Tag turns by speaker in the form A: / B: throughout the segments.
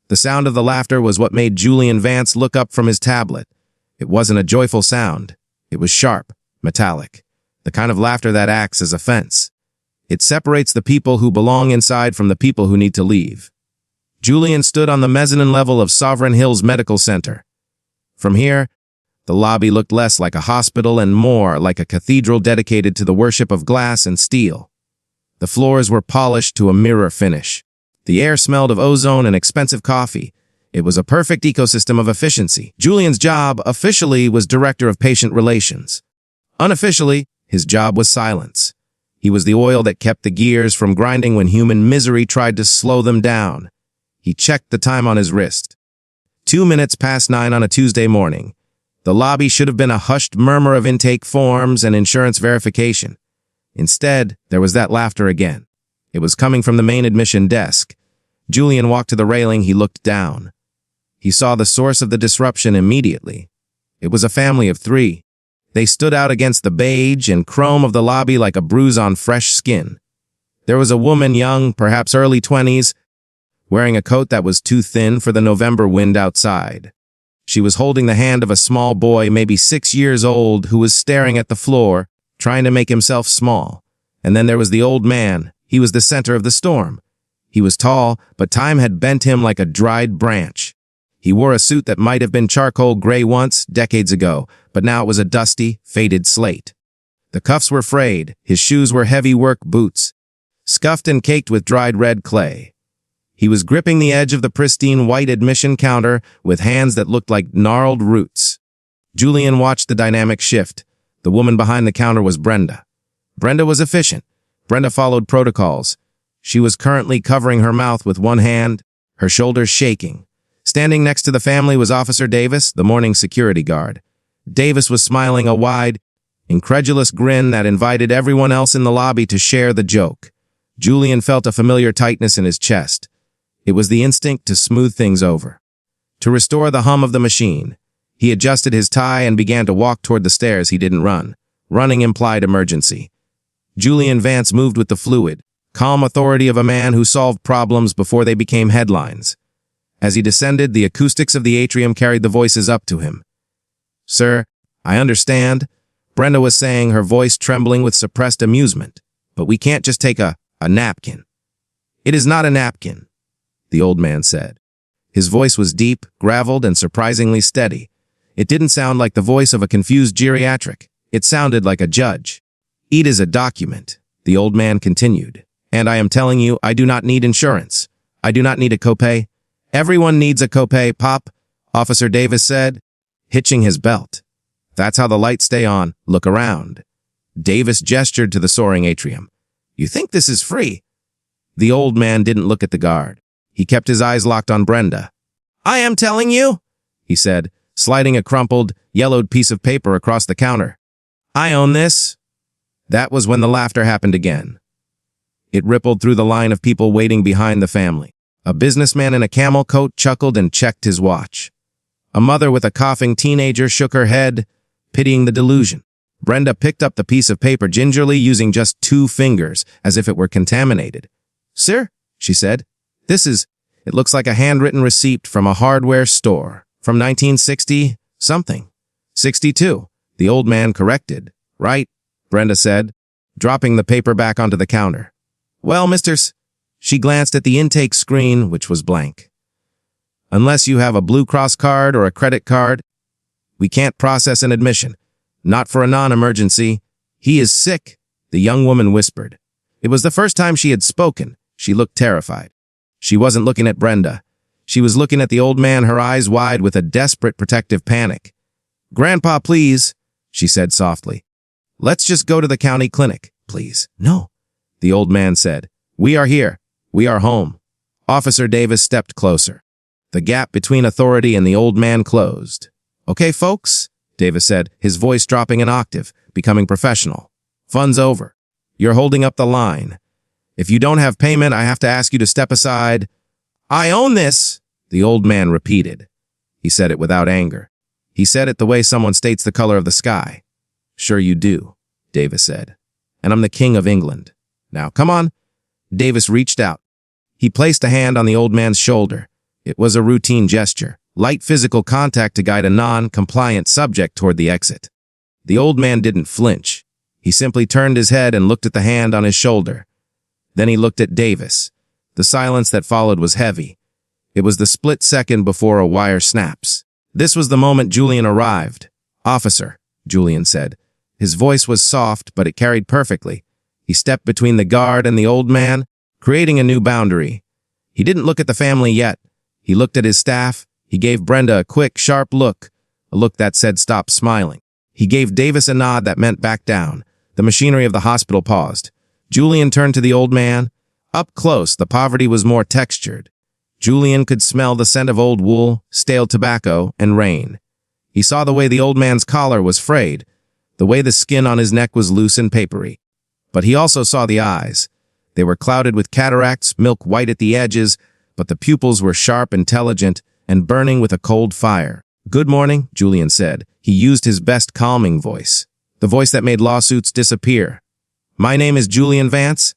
A: The sound of the laughter was what made Julian Vance look up from his tablet. It wasn't a joyful sound. It was sharp, metallic, the kind of laughter that acts as a fence. It separates the people who belong inside from the people who need to leave. Julian stood on the mezzanine level of Sovereign Hills Medical Center. From here, the lobby looked less like a hospital and more like a cathedral dedicated to the worship of glass and steel. The floors were polished to a mirror finish. The air smelled of ozone and expensive coffee. It was a perfect ecosystem of efficiency. Julian's job officially was Director of Patient Relations. Unofficially, his job was silence. He was the oil that kept the gears from grinding when human misery tried to slow them down. He checked the time on his wrist. 2 minutes past 9 on a Tuesday morning. The lobby should have been a hushed murmur of intake forms and insurance verification. Instead, there was that laughter again. It was coming from the main admission desk. Julian walked to the railing. He looked down. He saw the source of the disruption immediately. It was a family of 3. They stood out against the beige and chrome of the lobby like a bruise on fresh skin. There was a woman, young, perhaps early 20s, wearing a coat that was too thin for the November wind outside. She was holding the hand of a small boy, maybe 6 years old, who was staring at the floor, trying to make himself small. And then there was the old man. He was the center of the storm. He was tall, but time had bent him like a dried branch. He wore a suit that might have been charcoal gray once, decades ago, but now it was a dusty, faded slate. The cuffs were frayed. His shoes were heavy work boots, scuffed and caked with dried red clay. He was gripping the edge of the pristine white admission counter with hands that looked like gnarled roots. Julian watched the dynamic shift. The woman behind the counter was Brenda. Brenda was efficient. Brenda followed protocols. She was currently covering her mouth with one hand, her shoulders shaking. Standing next to the family was Officer Davis, the morning security guard. Davis was smiling a wide, incredulous grin that invited everyone else in the lobby to share the joke. Julian felt a familiar tightness in his chest. It was the instinct to smooth things over, to restore the hum of the machine. He adjusted his tie and began to walk toward the stairs. He didn't run. Running implied emergency. Julian Vance moved with the fluid, calm authority of a man who solved problems before they became headlines. As he descended, the acoustics of the atrium carried the voices up to him. "Sir, I understand," Brenda was saying, her voice trembling with suppressed amusement. "But we can't just take a napkin." "It is not a napkin," the old man said. His voice was deep, graveled, and surprisingly steady. It didn't sound like the voice of a confused geriatric. It sounded like a judge. "It is a document," the old man continued. "And I am telling you, I do not need insurance. I do not need a copay. Everyone needs a copay, Pop," Officer Davis said, hitching his belt. "That's how the lights stay on. Look around." Davis gestured to the soaring atrium. "You think this is free?" The old man didn't look at the guard. He kept his eyes locked on Brenda. "I am telling you," he said, sliding a crumpled, yellowed piece of paper across the counter. "I own this." That was when the laughter happened again. It rippled through the line of people waiting behind the family. A businessman in a camel coat chuckled and checked his watch. A mother with a coughing teenager shook her head, pitying the delusion. Brenda picked up the piece of paper gingerly, using just 2 fingers, as if it were contaminated. "Sir," she said, it looks like a handwritten receipt from a hardware store, from 1960-something. 62, the old man corrected. "Right," Brenda said, dropping the paper back onto the counter. "Well, Mr. She glanced at the intake screen, which was blank. "Unless you have a Blue Cross card or a credit card, we can't process an admission. Not for a non-emergency." "He is sick," the young woman whispered. It was the first time she had spoken. She looked terrified. She wasn't looking at Brenda. She was looking at the old man, her eyes wide with a desperate protective panic. "Grandpa, please," she said softly. "Let's just go to the county clinic, please." "No," the old man said. "We are here. We are home." Officer Davis stepped closer. The gap between authority and the old man closed. "Okay, folks," Davis said, his voice dropping an octave, becoming professional. "Fun's over. You're holding up the line. If you don't have payment, I have to ask you to step aside." "I own this," the old man repeated. He said it without anger. He said it the way someone states the color of the sky. "Sure you do," Davis said. "And I'm the King of England. Now, come on." Davis reached out. He placed a hand on the old man's shoulder. It was a routine gesture, light physical contact to guide a non-compliant subject toward the exit. The old man didn't flinch. He simply turned his head and looked at the hand on his shoulder. Then he looked at Davis. The silence that followed was heavy. It was the split second before a wire snaps. This was the moment Julian arrived. "Officer," Julian said. His voice was soft, but it carried perfectly. He stepped between the guard and the old man, creating a new boundary. He didn't look at the family yet. He looked at his staff. He gave Brenda a quick, sharp look, a look that said stop smiling. He gave Davis a nod that meant back down. The machinery of the hospital paused. Julian turned to the old man. Up close, the poverty was more textured. Julian could smell the scent of old wool, stale tobacco, and rain. He saw the way the old man's collar was frayed, the way the skin on his neck was loose and papery. But he also saw the eyes. They were clouded with cataracts, milk white at the edges, but the pupils were sharp, intelligent, and burning with a cold fire. "Good morning," Julian said. He used his best calming voice, the voice that made lawsuits disappear. "My name is Julian Vance.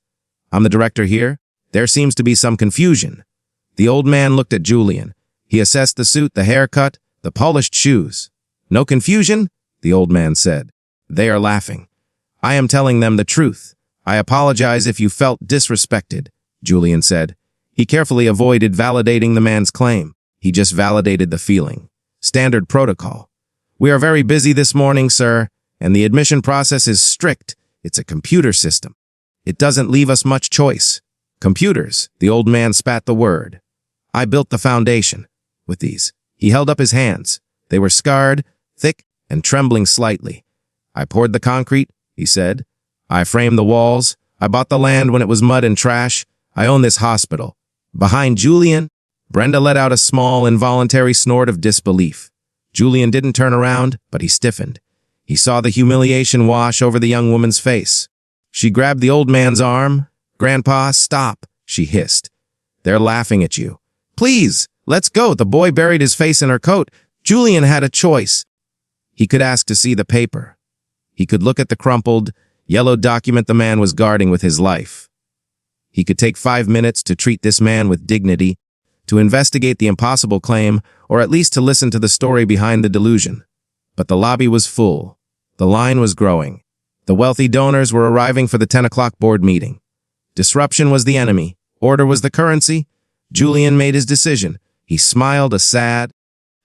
A: I'm the director here. There seems to be some confusion." The old man looked at Julian. He assessed the suit, the haircut, the polished shoes. "No confusion?" the old man said. "They are laughing. I am telling them the truth. I apologize if you felt disrespected," Julian said. He carefully avoided validating the man's claim. He just validated the feeling. Standard protocol. "We are very busy this morning, sir, and the admission process is strict. It's a computer system. It doesn't leave us much choice." "Computers," the old man spat the word. "I built the foundation with these." He held up his hands. They were scarred, thick, and trembling slightly. "I poured the concrete," he said. "I framed the walls. I bought the land when it was mud and trash. I own this hospital." Behind Julian, Brenda let out a small, involuntary snort of disbelief. Julian didn't turn around, but he stiffened. He saw the humiliation wash over the young woman's face. She grabbed the old man's arm. "Grandpa, stop," she hissed. "They're laughing at you." "Please, let's go." The boy buried his face in her coat. Julian had a choice. He could ask to see the paper. He could look at the crumpled, yellow document the man was guarding with his life. He could take 5 minutes to treat this man with dignity, to investigate the impossible claim, or at least to listen to the story behind the delusion. But the lobby was full. The line was growing. The wealthy donors were arriving for the 10 o'clock board meeting. Disruption was the enemy. Order was the currency. Julian made his decision. He smiled, a sad,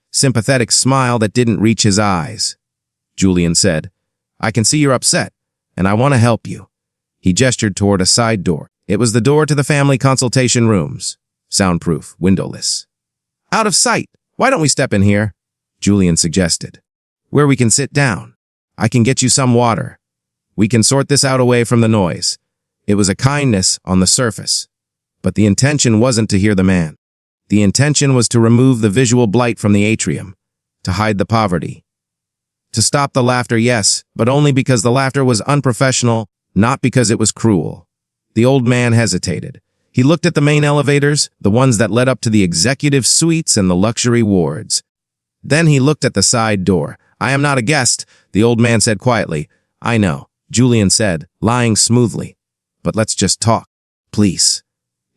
A: sympathetic smile that didn't reach his eyes. Julian said, "I can see you're upset, and I want to help you." He gestured toward a side door. It was the door to the family consultation rooms. Soundproof, windowless. "Out of sight. Why don't we step in here?" Julian suggested. "Where we can sit down. I can get you some water. We can sort this out away from the noise." It was a kindness on the surface. But the intention wasn't to hear the man. The intention was to remove the visual blight from the atrium, to hide the poverty. To stop the laughter, yes, but only because the laughter was unprofessional, not because it was cruel. The old man hesitated. He looked at the main elevators, the ones that led up to the executive suites and the luxury wards. Then he looked at the side door. "I am not a guest," the old man said quietly. "I know," Julian said, lying smoothly. "But let's just talk, please."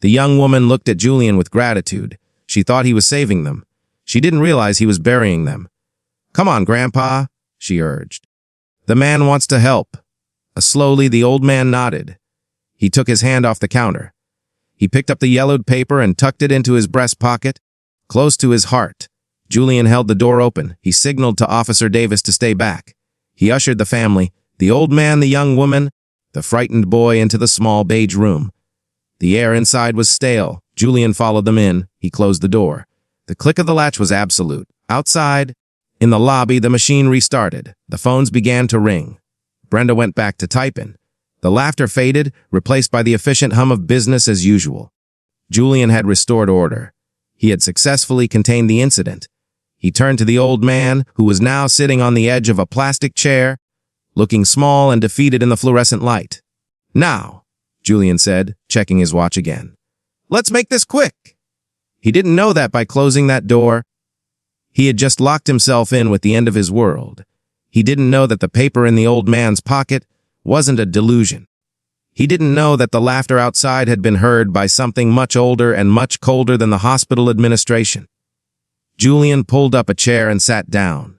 A: The young woman looked at Julian with gratitude. She thought he was saving them. She didn't realize he was burying them. "Come on, Grandpa," she urged. "The man wants to help." Slowly, the old man nodded. He took his hand off the counter. He picked up the yellowed paper and tucked it into his breast pocket, close to his heart. Julian held the door open. He signaled to Officer Davis to stay back. He ushered the family, the old man, the young woman, the frightened boy, into the small beige room. The air inside was stale. Julian followed them in. He closed the door. The click of the latch was absolute. Outside, in the lobby, the machine restarted. The phones began to ring. Brenda went back to typing. The laughter faded, replaced by the efficient hum of business as usual. Julian had restored order. He had successfully contained the incident. He turned to the old man, who was now sitting on the edge of a plastic chair, looking small and defeated in the fluorescent light. "Now," Julian said, checking his watch again. "Let's make this quick." He didn't know that by closing that door, he had just locked himself in with the end of his world. He didn't know that the paper in the old man's pocket wasn't a delusion. He didn't know that the laughter outside had been heard by something much older and much colder than the hospital administration. Julian pulled up a chair and sat down.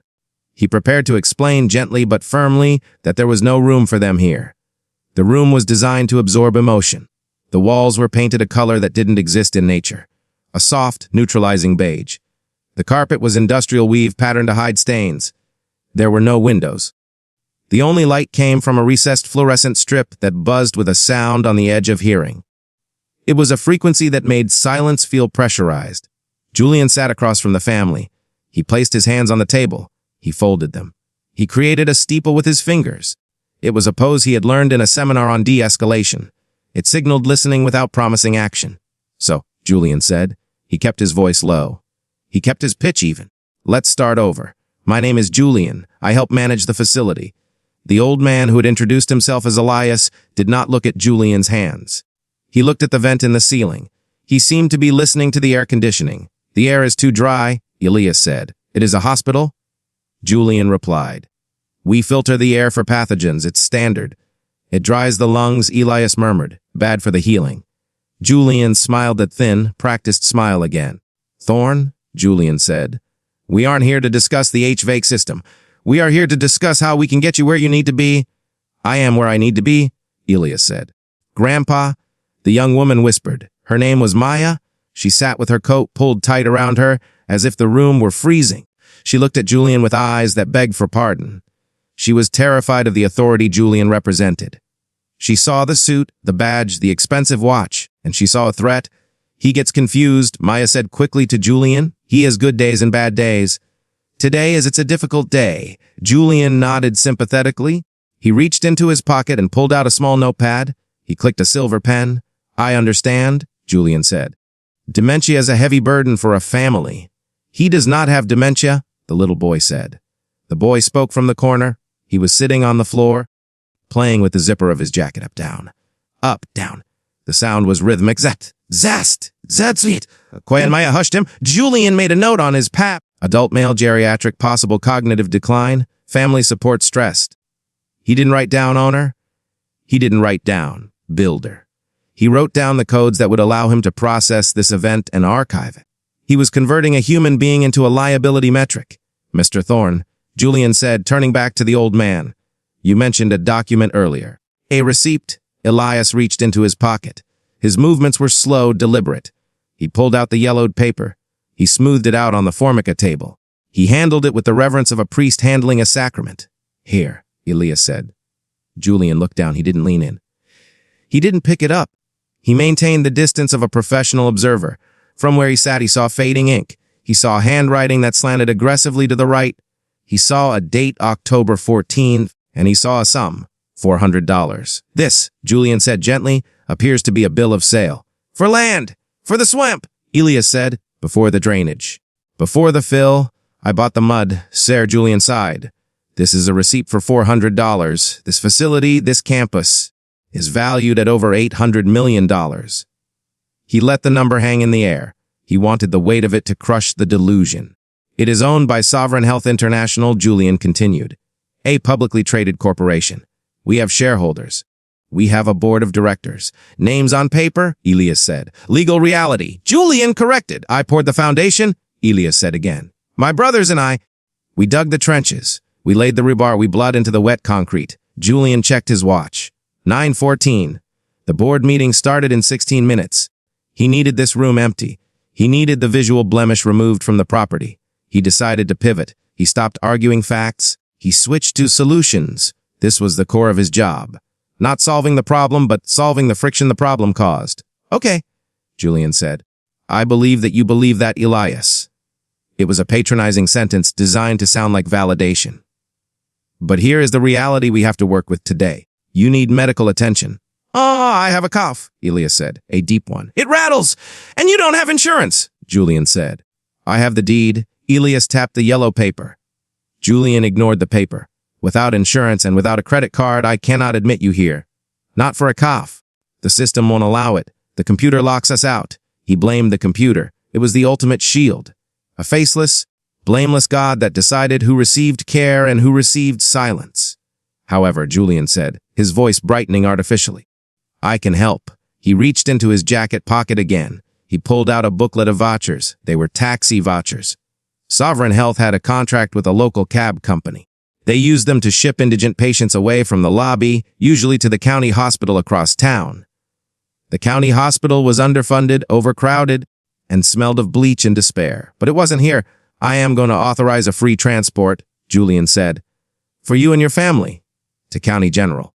A: He prepared to explain gently but firmly that there was no room for them here. The room was designed to absorb emotion. The walls were painted a color that didn't exist in nature, a soft, neutralizing beige. The carpet was industrial weave patterned to hide stains. There were no windows. The only light came from a recessed fluorescent strip that buzzed with a sound on the edge of hearing. It was a frequency that made silence feel pressurized. Julian sat across from the family. He placed his hands on the table. He folded them. He created a steeple with his fingers. It was a pose he had learned in a seminar on de-escalation. It signaled listening without promising action. So, Julian said. He kept his voice low. He kept his pitch even. Let's start over. My name is Julian. I help manage the facility. The old man who had introduced himself as Elias did not look at Julian's hands. He looked at the vent in the ceiling. He seemed to be listening to the air conditioning. The air is too dry, Elias said. It is a hospital? Julian replied. We filter the air for pathogens. It's standard. It dries the lungs, Elias murmured. Bad for the healing. Julian smiled that thin, practiced smile again. Thorn, Julian said. We aren't here to discuss the HVAC system. We are here to discuss how we can get you where you need to be. I am where I need to be, Elias said. Grandpa, the young woman whispered. Her name was Maya. She sat with her coat pulled tight around her, as if the room were freezing. She looked at Julian with eyes that begged for pardon. She was terrified of the authority Julian represented. She saw the suit, the badge, the expensive watch, and she saw a threat. He gets confused, Maya said quickly to Julian. He has good days and bad days. Today it's a difficult day. Julian nodded sympathetically. He reached into his pocket and pulled out a small notepad. He clicked a silver pen. I understand, Julian said. Dementia is a heavy burden for a family. He does not have dementia, the little boy said. The boy spoke from the corner. He was sitting on the floor, playing with the zipper of his jacket up, down. Up, down. The sound was rhythmic. Zat, zast, zatsweet. Quay and Maya hushed him. Julian made a note on his pap. Adult male geriatric, possible cognitive decline, family support stressed. He didn't write down owner. He didn't write down builder. He wrote down the codes that would allow him to process this event and archive it. He was converting a human being into a liability metric. Mr. Thorne, Julian said, turning back to the old man. You mentioned a document earlier. A receipt. Elias reached into his pocket. His movements were slow, deliberate. He pulled out the yellowed paper. He smoothed it out on the formica table. He handled it with the reverence of a priest handling a sacrament. Here, Elias said. Julian looked down. He didn't lean in. He didn't pick it up. He maintained the distance of a professional observer. From where he sat, he saw fading ink. He saw handwriting that slanted aggressively to the right. He saw a date, October 14th, and he saw a sum, $400. This, Julian said gently, appears to be a bill of sale. For land! For the swamp! Elias said, before the drainage. Before the fill, I bought the mud, Sir, Julian sighed. This is a receipt for $400. This facility, this campus, is valued at over $800 million. He let the number hang in the air. He wanted the weight of it to crush the delusion. It is owned by Sovereign Health International, Julian continued. A publicly traded corporation. We have shareholders. We have a board of directors. Names on paper, Elias said. Legal reality. Julian corrected. I poured the foundation, Elias said again. My brothers and I, we dug the trenches. We laid the rebar. We blood into the wet concrete. Julian checked his watch. 9:14. The board meeting started in 16 minutes. He needed this room empty. He needed the visual blemish removed from the property. He decided to pivot. He stopped arguing facts. He switched to solutions. This was the core of his job. Not solving the problem, but solving the friction the problem caused. Okay, Julian said. I believe that you believe that, Elias. It was a patronizing sentence designed to sound like validation. But here is the reality we have to work with today. You need medical attention. I have a cough, Elias said, a deep one. It rattles, and you don't have insurance, Julian said. I have the deed. Elias tapped the yellow paper. Julian ignored the paper. Without insurance and without a credit card, I cannot admit you here. Not for a cough. The system won't allow it. The computer locks us out. He blamed the computer. It was the ultimate shield. A faceless, blameless God that decided who received care and who received silence. However, Julian said, his voice brightening artificially. I can help. He reached into his jacket pocket again. He pulled out a booklet of vouchers. They were taxi vouchers. Sovereign Health had a contract with a local cab company. They used them to ship indigent patients away from the lobby, usually to the county hospital across town. The county hospital was underfunded, overcrowded, and smelled of bleach and despair. But it wasn't here. I am going to authorize a free transport, Julian said, for you and your family, to County General.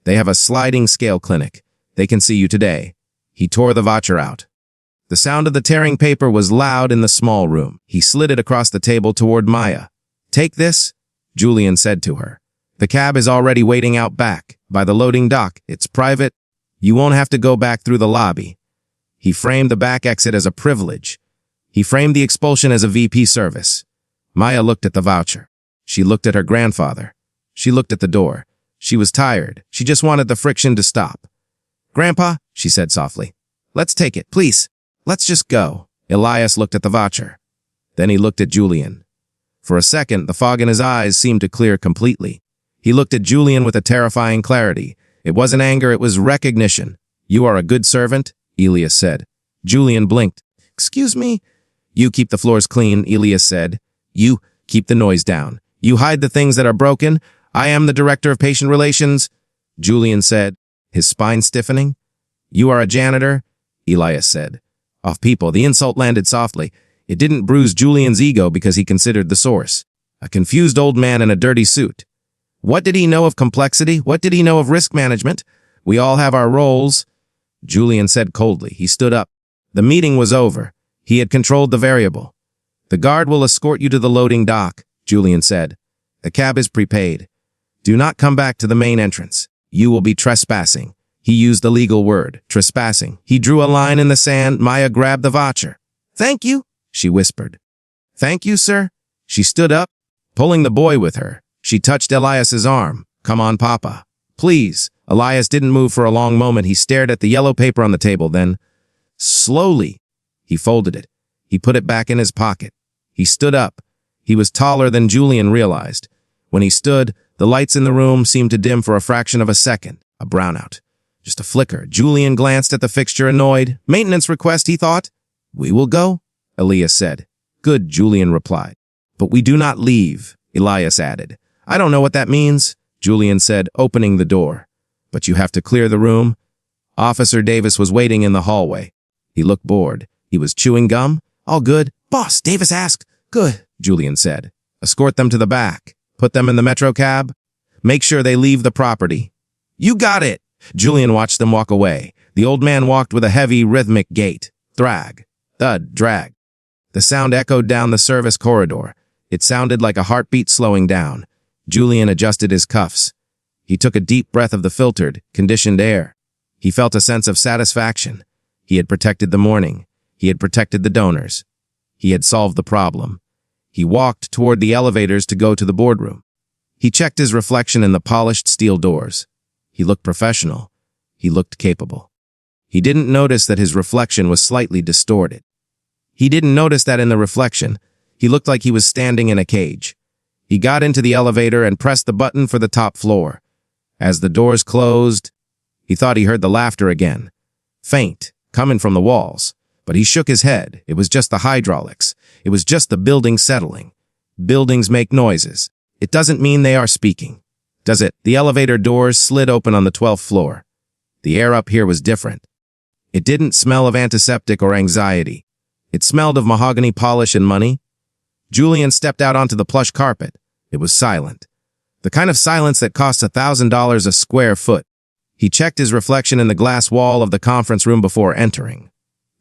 A: They have a sliding scale clinic. They can see you today. He tore the voucher out. The sound of the tearing paper was loud in the small room. He slid it across the table toward Maya. Take this, Julian said to her. The cab is already waiting out back, by the loading dock. It's private. You won't have to go back through the lobby. He framed the back exit as a privilege. He framed the expulsion as a VP service. Maya looked at the voucher. She looked at her grandfather. She looked at the door. She was tired. She just wanted the friction to stop. Grandpa, she said softly, let's take it, please. Let's just go. Elias looked at the voucher. Then he looked at Julian. For a second, the fog in his eyes seemed to clear completely. He looked at Julian with a terrifying clarity. It wasn't anger, it was recognition. You are a good servant, Elias said. Julian blinked. Excuse me? You keep the floors clean, Elias said. You keep the noise down. You hide the things that are broken. I am the director of patient relations, Julian said, his spine stiffening. You are a janitor, Elias said. Off people, the insult landed softly. It didn't bruise Julian's ego because he considered the source. A confused old man in a dirty suit. What did he know of complexity? What did he know of risk management? We all have our roles, Julian said coldly. He stood up. The meeting was over. He had controlled the variable. The guard will escort you to the loading dock, Julian said. The cab is prepaid. Do not come back to the main entrance. You will be trespassing. He used the legal word, trespassing. He drew a line in the sand. Maya grabbed the voucher. Thank you, she whispered. Thank you, sir. She stood up, pulling the boy with her. She touched Elias's arm. Come on, Papa. Please. Elias didn't move for a long moment. He stared at the yellow paper on the table. Then, slowly, he folded it. He put it back in his pocket. He stood up. He was taller than Julian realized. When he stood, the lights in the room seemed to dim for a fraction of a second. A brownout. Just a flicker. Julian glanced at the fixture, annoyed. Maintenance request, he thought. We will go, Elias said. Good, Julian replied. But we do not leave, Elias added. I don't know what that means, Julian said, opening the door. But you have to clear the room. Officer Davis was waiting in the hallway. He looked bored. He was chewing gum. All good. Boss, Davis asked. Good, Julian said. Escort them to the back. Put them in the metro cab. Make sure they leave the property. You got it. Julian watched them walk away. The old man walked with a heavy, rhythmic gait. Thrag. Thud. Drag. The sound echoed down the service corridor. It sounded like a heartbeat slowing down. Julian adjusted his cuffs. He took a deep breath of the filtered, conditioned air. He felt a sense of satisfaction. He had protected the morning. He had protected the donors. He had solved the problem. He walked toward the elevators to go to the boardroom. He checked his reflection in the polished steel doors. He looked professional. He looked capable. He didn't notice that his reflection was slightly distorted. He didn't notice that in the reflection, he looked like he was standing in a cage. He got into the elevator and pressed the button for the top floor. As the doors closed, he thought he heard the laughter again. Faint, coming from the walls. But he shook his head. It was just the hydraulics. It was just the building settling. Buildings make noises. It doesn't mean they are speaking. Does it? The elevator doors slid open on the 12th floor. The air up here was different. It didn't smell of antiseptic or anxiety. It smelled of mahogany polish and money. Julian stepped out onto the plush carpet. It was silent. The kind of silence that costs $1,000 a square foot. He checked his reflection in the glass wall of the conference room before entering.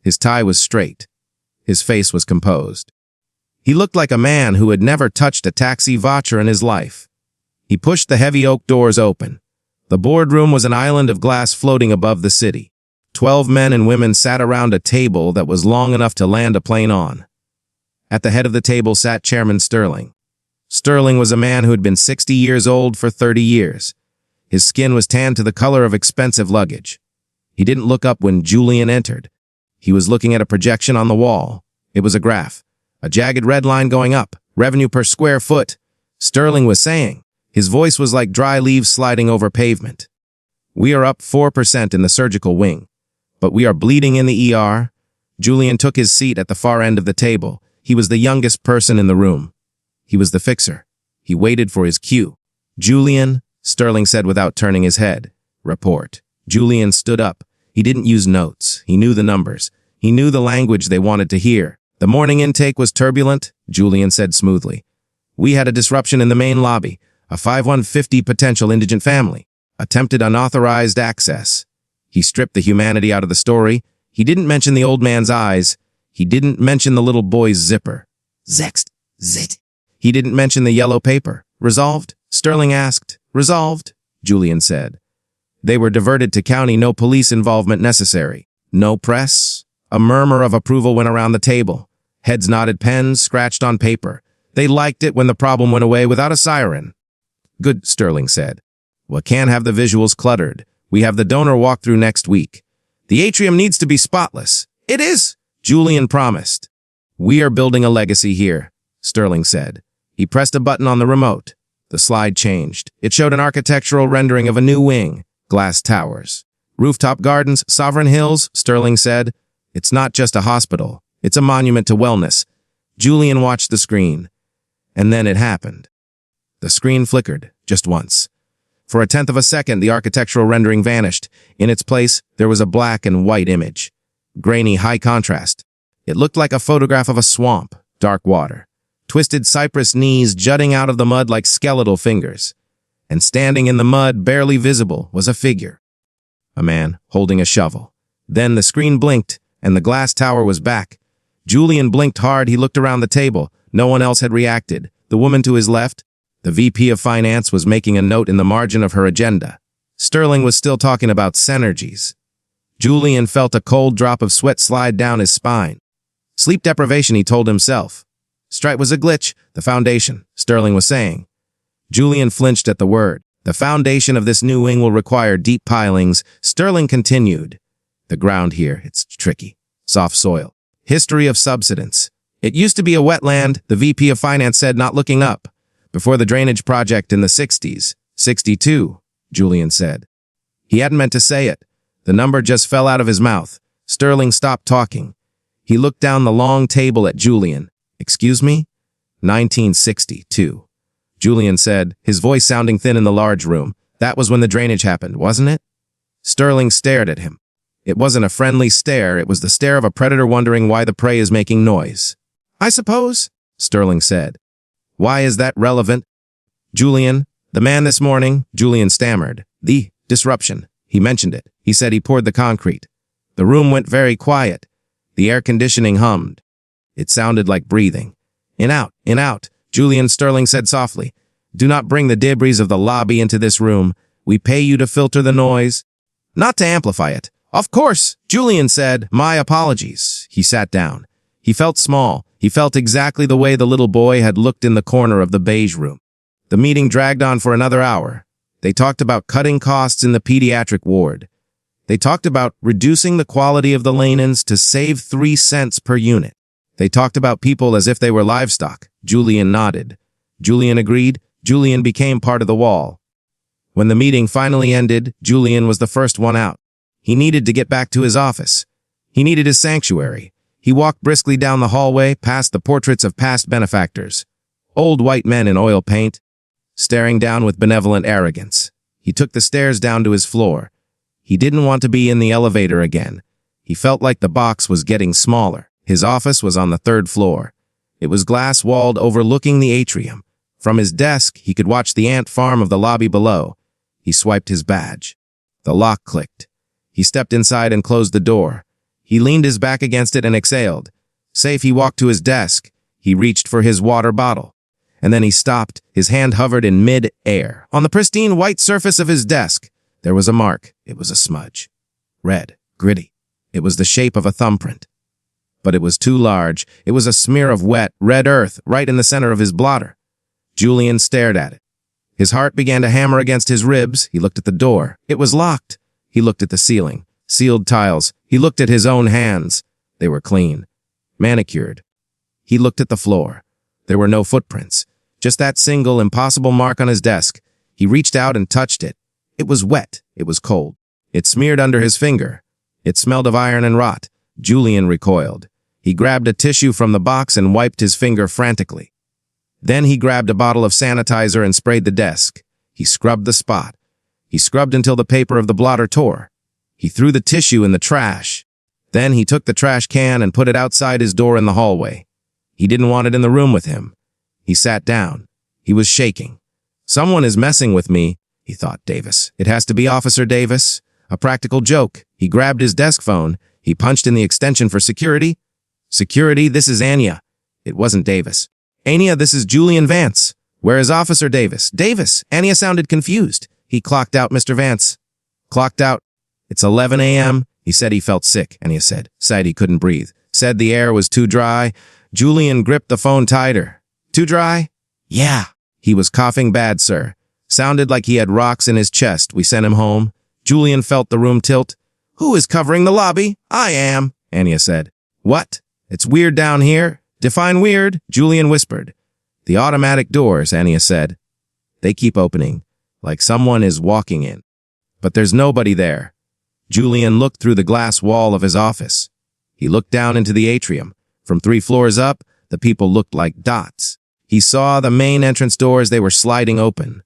A: His tie was straight. His face was composed. He looked like a man who had never touched a taxi voucher in his life. He pushed the heavy oak doors open. The boardroom was an island of glass floating above the city. 12 men and women sat around a table that was long enough to land a plane on. At the head of the table sat Chairman Sterling. Sterling was a man who had been 60 years old for 30 years. His skin was tanned to the color of expensive luggage. He didn't look up when Julian entered. He was looking at a projection on the wall. It was a graph. A jagged red line going up. Revenue per square foot. Sterling was saying. His voice was like dry leaves sliding over pavement. We are up 4% in the surgical wing. But we are bleeding in the ER. Julian took his seat at the far end of the table. He was the youngest person in the room. He was the fixer. He waited for his cue. Julian, Sterling said without turning his head. Report. Julian stood up. He didn't use notes. He knew the numbers. He knew the language they wanted to hear. The morning intake was turbulent, Julian said smoothly. We had a disruption in the main lobby. A 5150 potential indigent family. Attempted unauthorized access. He stripped the humanity out of the story. He didn't mention the old man's eyes. He didn't mention the little boy's zipper. Zext. Zit. He didn't mention the yellow paper. Resolved? Sterling asked. Resolved, Julian said. They were diverted to county, no police involvement necessary. No press. A murmur of approval went around the table. Heads nodded, pens scratched on paper. They liked it when the problem went away without a siren. Good, Sterling said. We can't have the visuals cluttered. We have the donor walkthrough next week. The atrium needs to be spotless. It is, Julian promised. We are building a legacy here, Sterling said. He pressed a button on the remote. The slide changed. It showed an architectural rendering of a new wing. Glass towers. Rooftop gardens, sovereign hills, Sterling said. It's not just a hospital. It's a monument to wellness. Julian watched the screen. And then it happened. The screen flickered, just once. For a tenth of a second, the architectural rendering vanished. In its place, there was a black and white image. Grainy, high contrast. It looked like a photograph of a swamp, dark water. Twisted cypress knees jutting out of the mud like skeletal fingers. And standing in the mud, barely visible, was a figure. A man holding a shovel. Then the screen blinked, and the glass tower was back. Julian blinked hard. He looked around the table. No one else had reacted. The woman to his left, the VP of Finance, was making a note in the margin of her agenda. Sterling was still talking about synergies. Julian felt a cold drop of sweat slide down his spine. Sleep deprivation, he told himself. Strike was a glitch, the foundation, Sterling was saying. Julian flinched at the word. The foundation of this new wing will require deep pilings, Sterling continued. The ground here, it's tricky. Soft soil. History of subsidence. It used to be a wetland, the VP of Finance said, not looking up. Before the drainage project in the 60s. 62, Julian said. He hadn't meant to say it. The number just fell out of his mouth. Sterling stopped talking. He looked down the long table at Julian. Excuse me? 1962. Julian said, his voice sounding thin in the large room. That was when the drainage happened, wasn't it? Sterling stared at him. It wasn't a friendly stare, it was the stare of a predator wondering why the prey is making noise. I suppose, Sterling said. Why is that relevant? Julian, the man this morning, Julian stammered. The disruption. He mentioned it. He said he poured the concrete. The room went very quiet. The air conditioning hummed. It sounded like breathing. In out, Julian, Sterling said softly. Do not bring the debris of the lobby into this room. We pay you to filter the noise, not to amplify it. Of course, Julian said. My apologies. He sat down. He felt small. He felt exactly the way the little boy had looked in the corner of the beige room. The meeting dragged on for another hour. They talked about cutting costs in the pediatric ward. They talked about reducing the quality of the lane-ins to save 3 cents per unit. They talked about people as if they were livestock. Julian nodded. Julian agreed. Julian became part of the wall. When the meeting finally ended, Julian was the first one out. He needed to get back to his office. He needed his sanctuary. He walked briskly down the hallway, past the portraits of past benefactors. Old white men in oil paint, staring down with benevolent arrogance. He took the stairs down to his floor. He didn't want to be in the elevator again. He felt like the box was getting smaller. His office was on the 3rd floor. It was glass-walled, overlooking the atrium. From his desk, he could watch the ant farm of the lobby below. He swiped his badge. The lock clicked. He stepped inside and closed the door. He leaned his back against it and exhaled. Safe, he walked to his desk. He reached for his water bottle. And then he stopped. His hand hovered in mid-air. On the pristine white surface of his desk, there was a mark. It was a smudge. Red, gritty. It was the shape of a thumbprint. But it was too large. It was a smear of wet, red earth right in the center of his blotter. Julian stared at it. His heart began to hammer against his ribs. He looked at the door. It was locked. He looked at the ceiling. Sealed tiles. He looked at his own hands. They were clean. Manicured. He looked at the floor. There were no footprints. Just that single, impossible mark on his desk. He reached out and touched it. It was wet. It was cold. It smeared under his finger. It smelled of iron and rot. Julian recoiled. He grabbed a tissue from the box and wiped his finger frantically. Then he grabbed a bottle of sanitizer and sprayed the desk. He scrubbed the spot. He scrubbed until the paper of the blotter tore. He threw the tissue in the trash. Then he took the trash can and put it outside his door in the hallway. He didn't want it in the room with him. He sat down. He was shaking. Someone is messing with me, he thought. Davis. It has to be Officer Davis. A practical joke. He grabbed his desk phone. He punched in the extension for security. Security, this is Anya. It wasn't Davis. Anya, this is Julian Vance. Where is Officer Davis? Davis. Anya sounded confused. He clocked out, Mr. Vance. Clocked out. It's 11 a.m. He said he felt sick, Anya said. Said he couldn't breathe. Said the air was too dry. Julian gripped the phone tighter. Too dry? Yeah. He was coughing bad, sir. Sounded like he had rocks in his chest. We sent him home. Julian felt the room tilt. Who is covering the lobby? I am, Anya said. What? It's weird down here. Define weird, Julian whispered. The automatic doors, Anya said. They keep opening, like someone is walking in. But there's nobody there. Julian looked through the glass wall of his office. He looked down into the atrium. From 3 floors up, the people looked like dots. He saw the main entrance doors. They were sliding open.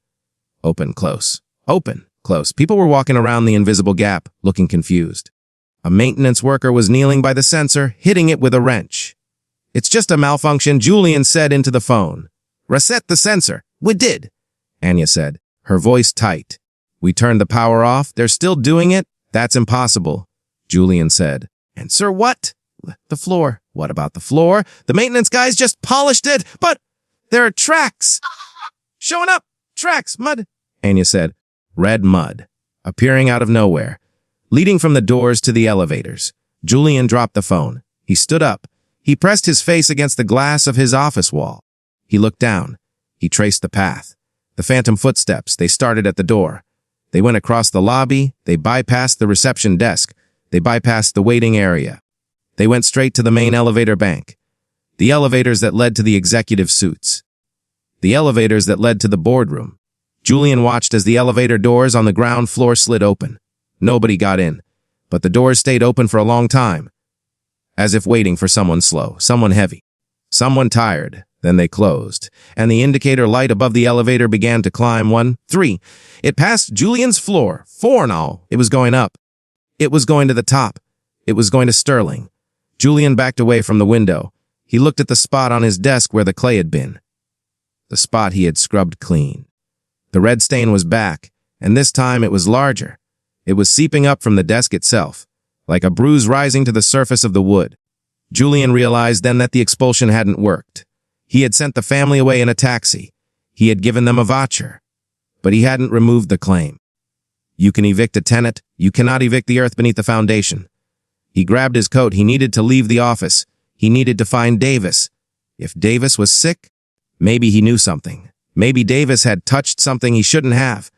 A: Open, close. Open, close. People were walking around the invisible gap, looking confused. A maintenance worker was kneeling by the sensor, hitting it with a wrench. It's just a malfunction, Julian said into the phone. Reset the sensor. We did, Anya said, her voice tight. We turned the power off. They're still doing it? That's impossible, Julian said. And sir, what? The floor. What about the floor? The maintenance guys just polished it, but there are tracks. Showing up. Tracks. Mud, Anya said. Red mud, appearing out of nowhere, leading from the doors to the elevators. Julian dropped the phone. He stood up. He pressed his face against the glass of his office wall. He looked down. He traced the path. The phantom footsteps. They started at the door. They went across the lobby. They bypassed the reception desk. They bypassed the waiting area. They went straight to the main elevator bank. The elevators that led to the executive suites. The elevators that led to the boardroom. Julian watched as the elevator doors on the ground floor slid open. Nobody got in, but the doors stayed open for a long time, as if waiting for someone slow, someone heavy, someone tired. Then they closed, and the indicator light above the elevator began to climb. 1, 3. It passed Julian's floor. 4 now. It was going up. It was going to the top. It was going to Sterling. Julian backed away from the window. He looked at the spot on his desk where the clay had been. The spot he had scrubbed clean. The red stain was back, and this time it was larger. It was seeping up from the desk itself, like a bruise rising to the surface of the wood. Julian realized then that the expulsion hadn't worked. He had sent the family away in a taxi. He had given them a voucher, but he hadn't removed the claim. You can evict a tenant. You cannot evict the earth beneath the foundation. He grabbed his coat. He needed to leave the office. He needed to find Davis. If Davis was sick, maybe he knew something. Maybe Davis had touched something he shouldn't have.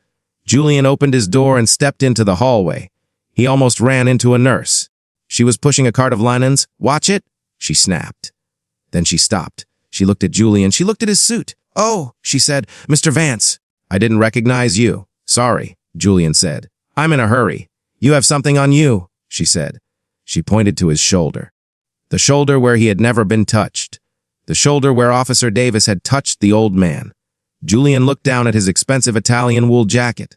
A: Julian opened his door and stepped into the hallway. He almost ran into a nurse. She was pushing a cart of linens. Watch it, she snapped. Then she stopped. She looked at Julian. She looked at his suit. Oh, she said, Mr. Vance. I didn't recognize you. Sorry, Julian said. I'm in a hurry. You have something on you, she said. She pointed to his shoulder. The shoulder where he had never been touched. The shoulder where Officer Davis had touched the old man. Julian looked down at his expensive Italian wool jacket.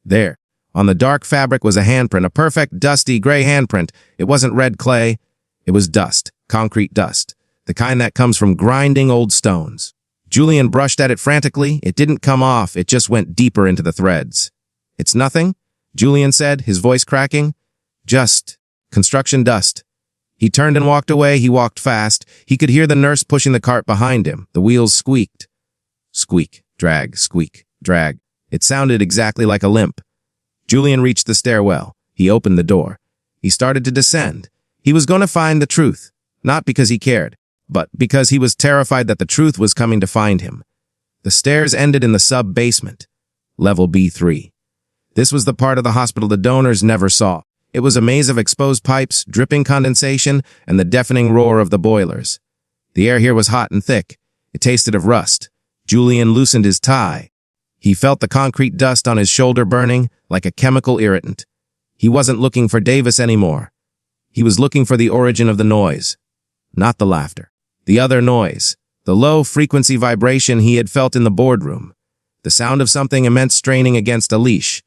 A: There, on the dark fabric was a handprint, a perfect, dusty, gray handprint. It wasn't red clay. It was dust, concrete dust, the kind that comes from grinding old stones. Julian brushed at it frantically. It didn't come off. It just went deeper into the threads. It's nothing, Julian said, his voice cracking. Just construction dust. He turned and walked away. He walked fast. He could hear the nurse pushing the cart behind him. The wheels squeaked. Squeak, drag, squeak, drag. It sounded exactly like a limp. Julian reached the stairwell. He opened the door. He started to descend. He was going to find the truth, not because he cared, but because he was terrified that the truth was coming to find him. The stairs ended in the sub-basement, level B3. This was the part of the hospital the donors never saw. It was a maze of exposed pipes, dripping condensation, and the deafening roar of the boilers. The air here was hot and thick. It tasted of rust. Julian loosened his tie. He felt the concrete dust on his shoulder burning like a chemical irritant. He wasn't looking for Davis anymore. He was looking for the origin of the noise, not the laughter. The other noise, the low-frequency vibration he had felt in the boardroom, the sound of something immense straining against a leash.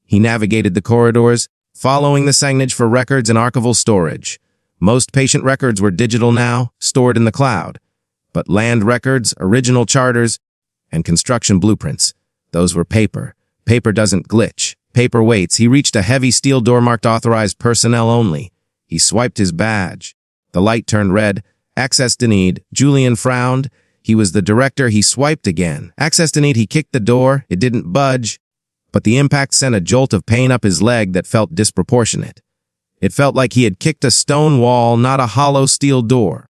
A: He navigated the corridors, following the signage for records and archival storage. Most patient records were digital now, stored in the cloud. But land records, original charters, and construction blueprints, those were paper. Paper doesn't glitch. Paper waits. He reached a heavy steel door marked authorized personnel only. He swiped his badge. The light turned red. Access denied. Julian frowned. He was the director. He swiped again. Access denied. He kicked the door. It didn't budge. But the impact sent a jolt of pain up his leg that felt disproportionate. It felt like he had kicked a stone wall, not a hollow steel door.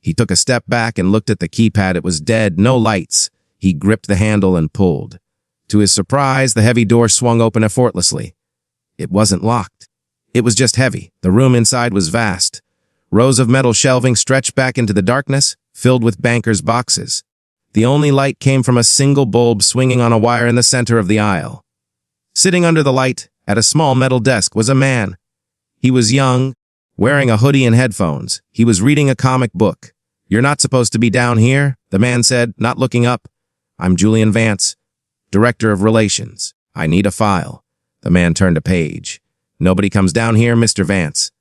A: He took a step back and looked at the keypad. It was dead, no lights. He gripped the handle and pulled. To his surprise, the heavy door swung open effortlessly. It wasn't locked. It was just heavy. The room inside was vast. Rows of metal shelving stretched back into the darkness, filled with bankers' boxes. The only light came from a single bulb swinging on a wire in the center of the aisle. Sitting under the light, at a small metal desk, was a man. He was young, wearing a hoodie and headphones. He was reading a comic book. "You're not supposed to be down here," the man said, not looking up. "I'm Julian Vance, Director of Relations. I need a file." The man turned a page. "Nobody comes down here, Mr. Vance.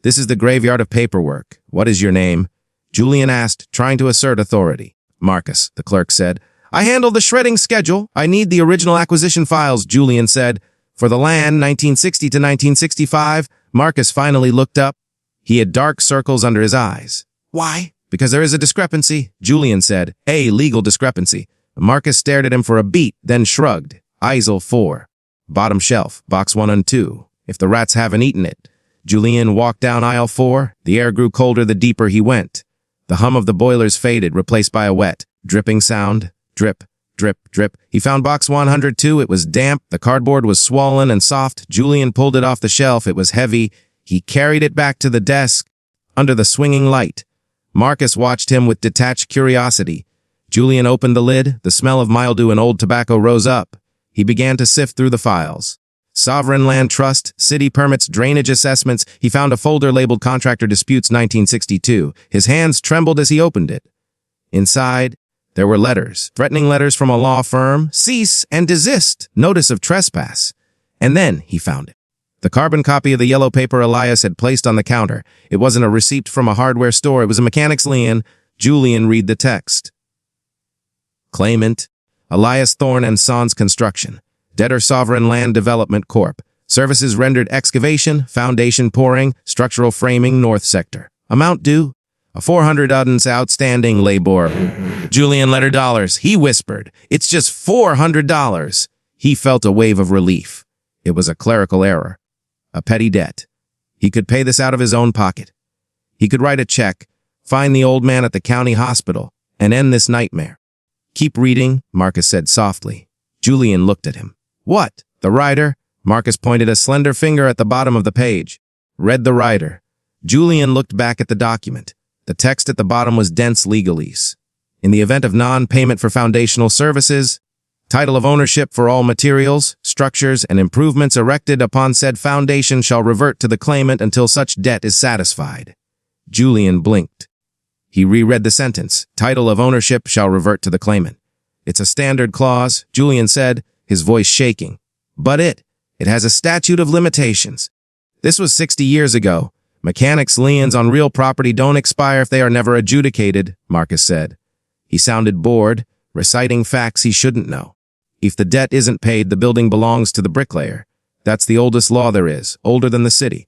A: This is the graveyard of paperwork. What is your name?" Julian asked, trying to assert authority. "Marcus," the clerk said. "I handle the shredding schedule. I need the original acquisition files," Julian said. "For the land, 1960 to 1965, Marcus finally looked up. He had dark circles under his eyes. "Why?" "Because there is a discrepancy," Julian said. "A legal discrepancy." Marcus stared at him for a beat, then shrugged. "ISIL 4. Bottom shelf, box 1 and 2. If the rats haven't eaten it." Julian walked down aisle 4. The air grew colder the deeper he went. The hum of the boilers faded, replaced by a wet, dripping sound. Drip, drip, drip. He found box 102. It was damp. The cardboard was swollen and soft. Julian pulled it off the shelf. It was heavy. He carried it back to the desk, under the swinging light. Marcus watched him with detached curiosity. Julian opened the lid. The smell of mildew and old tobacco rose up. He began to sift through the files. Sovereign Land Trust, city permits, drainage assessments. He found a folder labeled Contractor Disputes 1962. His hands trembled as he opened it. Inside, there were letters, threatening letters from a law firm. "Cease and desist. Notice of trespass." And then he found it. The carbon copy of the yellow paper Elias had placed on the counter. It wasn't a receipt from a hardware store. It was a mechanic's lien. Julian read the text. Claimant, Elias Thorne and Sons Construction. Debtor Sovereign Land Development Corp. Services rendered excavation, foundation pouring, structural framing, north sector. Amount due, a 400 ounce outstanding labor. Julian lettered dollars. He whispered, "It's just $400. He felt a wave of relief. It was a clerical error. A petty debt. He could pay this out of his own pocket. He could write a check, find the old man at the county hospital, and end this nightmare. "Keep reading," Marcus said softly. Julian looked at him. "What?" "The writer." Marcus pointed a slender finger at the bottom of the page. "Read the writer." Julian looked back at the document. The text at the bottom was dense legalese. "In the event of non-payment for foundational services, title of ownership for all materials, structures, and improvements erected upon said foundation shall revert to the claimant until such debt is satisfied." Julian blinked. He reread the sentence. "Title of ownership shall revert to the claimant." "It's a standard clause," Julian said, his voice shaking. "But it has a statute of limitations. This was 60 years ago. Mechanics' liens on real property don't expire if they are never adjudicated," Marcus said. He sounded bored, reciting facts he shouldn't know. "If the debt isn't paid, the building belongs to the bricklayer. That's the oldest law there is, older than the city."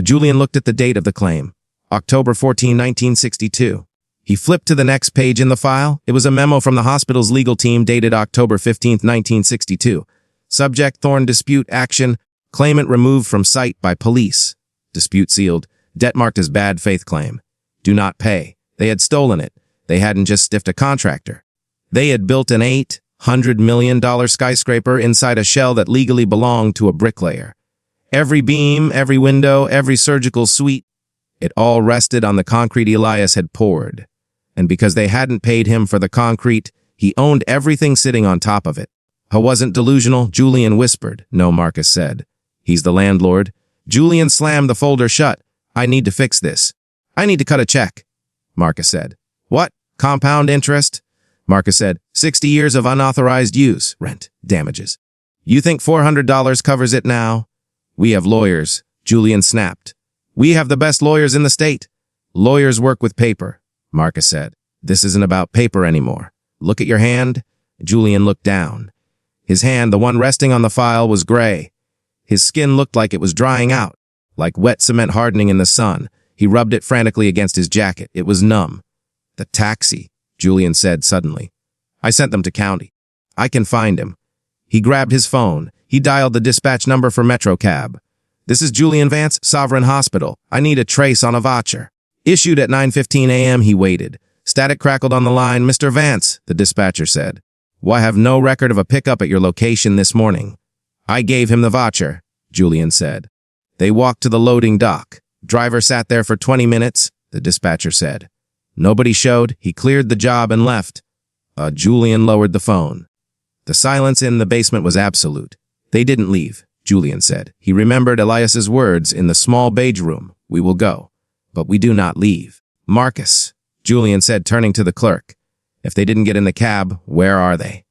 A: Julian looked at the date of the claim, October 14, 1962. He flipped to the next page in the file. It was a memo from the hospital's legal team dated October 15, 1962. Subject: Thorne dispute action. Claimant removed from site by police. Dispute sealed. Debt marked as bad faith claim. Do not pay. They had stolen it. They hadn't just stiffed a contractor. They had built an $800 million skyscraper inside a shell that legally belonged to a bricklayer. Every beam, every window, every surgical suite, it all rested on the concrete Elias had poured. And because they hadn't paid him for the concrete, he owned everything sitting on top of it. I wasn't delusional, Julian whispered. No, Marcus said. He's the landlord. Julian slammed the folder shut. I need to fix this. I need to cut a check, Marcus said. What? Compound interest? Marcus said. 60 years of unauthorized use, rent, damages. You think $400 covers it now? We have lawyers, Julian snapped. We have the best lawyers in the state. Lawyers work with paper, Marcus said. This isn't about paper anymore. Look at your hand. Julian looked down. His hand, the one resting on the file, was gray. His skin looked like it was drying out, like wet cement hardening in the sun. He rubbed it frantically against his jacket. It was numb. The taxi, Julian said suddenly. I sent them to county. I can find him. He grabbed his phone. He dialed the dispatch number for Metro Cab. This is Julian Vance, Sovereign Hospital. I need a trace on a voucher. Issued at 9:15 a.m., he waited. Static crackled on the line. Mr. Vance, the dispatcher said. Well, I have no record of a pickup at your location this morning. I gave him the voucher, Julian said. They walked to the loading dock. Driver sat there for 20 minutes, the dispatcher said. Nobody showed. He cleared the job and left. Julian lowered the phone. The silence in the basement was absolute. They didn't leave, Julian said. He remembered Elias's words in the small beige room. We will go, but we do not leave. Marcus, Julian said, turning to the clerk. If they didn't get in the cab, where are they?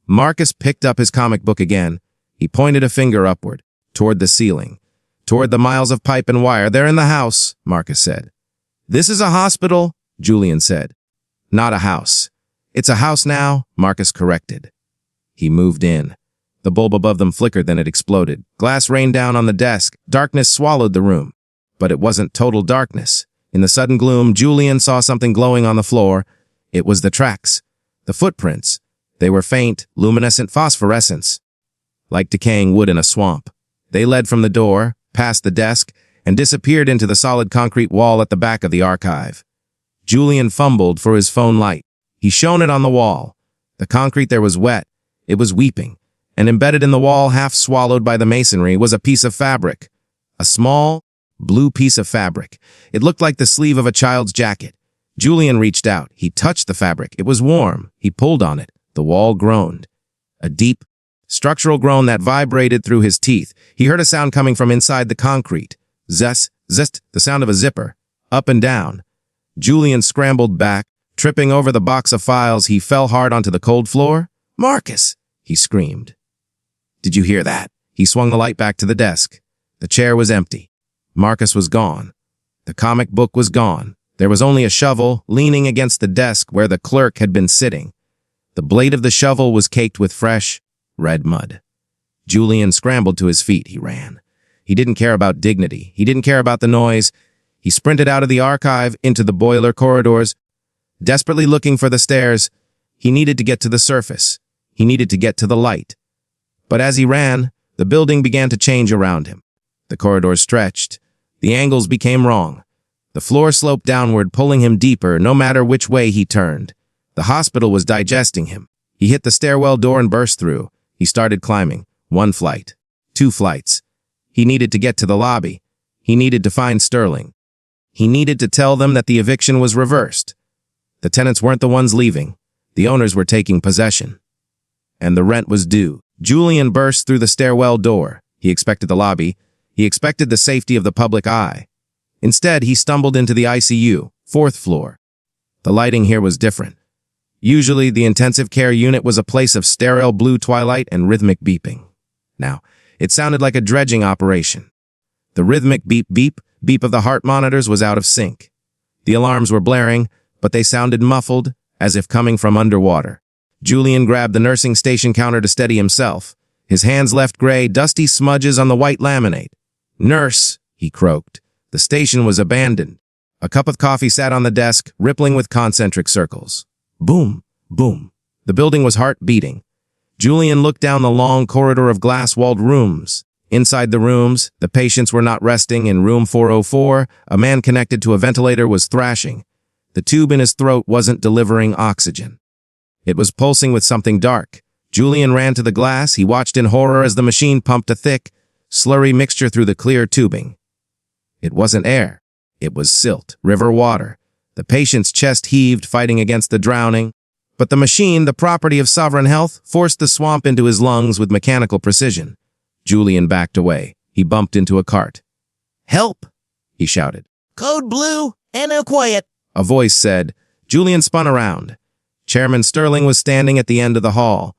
A: Marcus picked up his comic book again. He pointed a finger upward, toward the ceiling, toward the miles of pipe and wire. They're in the house, Marcus said. This is a hospital, Julian said. Not a house. It's a house now, Marcus corrected. He moved in. The bulb above them flickered, then it exploded. Glass rained down on the desk. Darkness swallowed the room. But it wasn't total darkness. In the sudden gloom, Julian saw something glowing on the floor. It was the tracks, the footprints. They were faint, luminescent phosphorescence, like decaying wood in a swamp. They led from the door, past the desk, and disappeared into the solid concrete wall at the back of the archive. Julian fumbled for his phone light. He shone it on the wall. The concrete there was wet. It was weeping. And embedded in the wall, half swallowed by the masonry, was a piece of fabric. A small, blue piece of fabric. It looked like the sleeve of a child's jacket. Julian reached out. He touched the fabric. It was warm. He pulled on it. The wall groaned. A deep, structural groan that vibrated through his teeth. He heard a sound coming from inside the concrete. Zest, zest, the sound of a zipper. Up and down. Julian scrambled back. Tripping over the box of files, he fell hard onto the cold floor. Marcus, he screamed. Did you hear that? He swung the light back to the desk. The chair was empty. Marcus was gone. The comic book was gone. There was only a shovel leaning against the desk where the clerk had been sitting. The blade of the shovel was caked with fresh, red mud. Julian scrambled to his feet. He ran. He didn't care about dignity. He didn't care about the noise. He sprinted out of the archive into the boiler corridors, desperately looking for the stairs. He needed to get to the surface. He needed to get to the light. But as he ran, the building began to change around him. The corridors stretched. The angles became wrong. The floor sloped downward, pulling him deeper, no matter which way he turned. The hospital was digesting him. He hit the stairwell door and burst through. He started climbing. 1 flight. 2 flights. He needed to get to the lobby. He needed to find Sterling. He needed to tell them that the eviction was reversed. The tenants weren't the ones leaving. The owners were taking possession. And the rent was due. Julian burst through the stairwell door. He expected the lobby. He expected the safety of the public eye. Instead, he stumbled into the ICU, 4th floor. The lighting here was different. Usually, the intensive care unit was a place of sterile blue twilight and rhythmic beeping. Now, it sounded like a dredging operation. The rhythmic beep, beep, beep of the heart monitors was out of sync. The alarms were blaring, but they sounded muffled, as if coming from underwater. Julian grabbed the nursing station counter to steady himself. His hands left gray, dusty smudges on the white laminate. "Nurse," he croaked. The station was abandoned. A cup of coffee sat on the desk, rippling with concentric circles. Boom, boom. The building was heart-beating. Julian looked down the long corridor of glass-walled rooms. Inside the rooms, the patients were not resting. In room 404, a man connected to a ventilator was thrashing. The tube in his throat wasn't delivering oxygen. It was pulsing with something dark. Julian ran to the glass. He watched in horror as the machine pumped a thick, slurry mixture through the clear tubing. It wasn't air. It was silt, river water. The patient's chest heaved, fighting against the drowning. But the machine, the property of sovereign health, forced the swamp into his lungs with mechanical precision. Julian backed away. He bumped into a cart. "Help!" he shouted.
B: Code blue and quiet.
A: A voice said. Julian spun around. Chairman Sterling was standing at the end of the hall.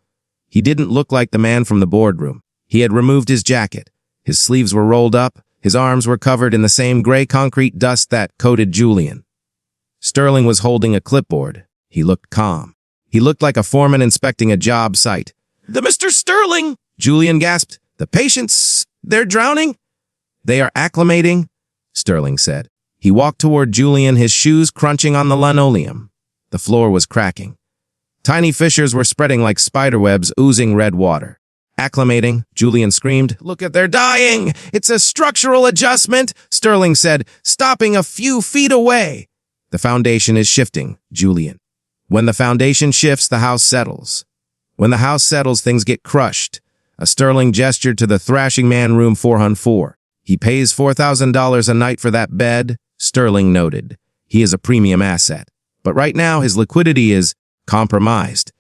A: He didn't look like the man from the boardroom. He had removed his jacket. His sleeves were rolled up. His arms were covered in the same gray concrete dust that coated Julian. Sterling was holding a clipboard. He looked calm. He looked like a foreman inspecting a job site.
B: "The Mr. Sterling!"
A: Julian gasped. "The patients, they're drowning?" "They are acclimating," Sterling said. He walked toward Julian, his shoes crunching on the linoleum. The floor was cracking. Tiny fissures were spreading like spiderwebs, oozing red water. "Acclimating," Julian screamed. "Look at they're dying! It's a structural adjustment," Sterling said, stopping a few feet away. "The foundation is shifting, Julian. When the foundation shifts, the house settles. When the house settles, things get crushed." A Sterling gestured to the thrashing man room 404. "He pays $4,000 a night for that bed," Sterling noted. "He is a premium asset. But right now, his liquidity is compromised."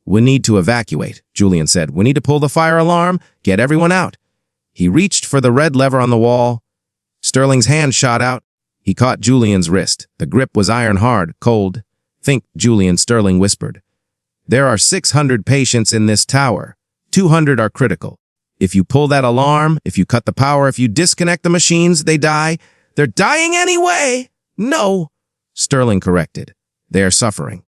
A: "We need to evacuate," Julian said. "We need to pull the fire alarm, get everyone out." He reached for the red lever on the wall. Sterling's hand shot out. He caught Julian's wrist. The grip was iron hard, cold. "Think, Julian," Sterling whispered. "There are 600 patients in this tower. 200 are critical. If you pull that alarm, if you cut the power, if you disconnect the machines, they die. They're dying anyway." "No," Sterling corrected. "They are suffering.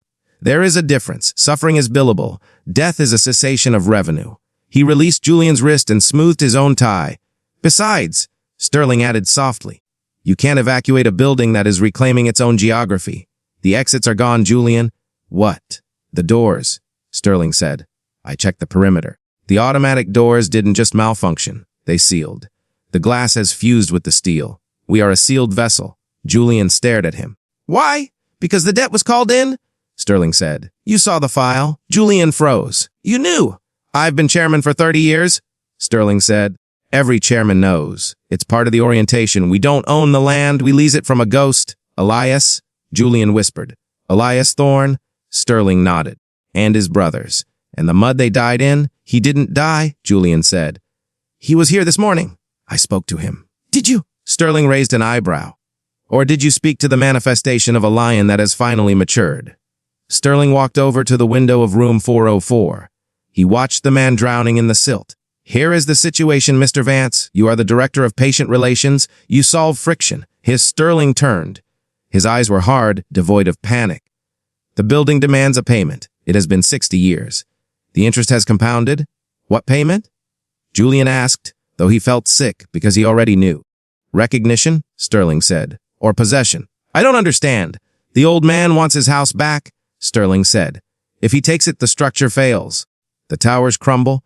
A: There is a difference. Suffering is billable. Death is a cessation of revenue." He released Julian's wrist and smoothed his own tie. "Besides," Sterling added softly, "you can't evacuate a building that is reclaiming its own geography. The exits are gone, Julian." "What?" "The doors," Sterling said. "I checked the perimeter. The automatic doors didn't just malfunction. They sealed. The glass has fused with the steel. We are a sealed vessel." Julian stared at him. "Why? Because the debt was called in?" Sterling said. "You saw the file." Julian froze. "You knew." "I've been chairman for 30 years, Sterling said. "Every chairman knows. It's part of the orientation. We don't own the land. We lease it from a ghost." "Elias?" Julian whispered. "Elias Thorne?" Sterling nodded. "And his brothers. And the mud they died in?" "He didn't die," Julian said. "He was here this morning. I spoke to him." "Did you?" Sterling raised an eyebrow. "Or did you speak to the manifestation of a lion that has finally matured?" Sterling walked over to the window of room 404. He watched the man drowning in the silt. "Here is the situation, Mr. Vance. You are the director of patient relations. You solve friction." His Sterling turned. His eyes were hard, devoid of panic. "The building demands a payment. It has been 60 years. The interest has compounded." "What payment?" Julian asked, though he felt sick because he already knew. "Recognition," Sterling said. "Or possession." "I don't understand." "The old man wants his house back," Sterling said. "If he takes it, the structure fails. The towers crumble.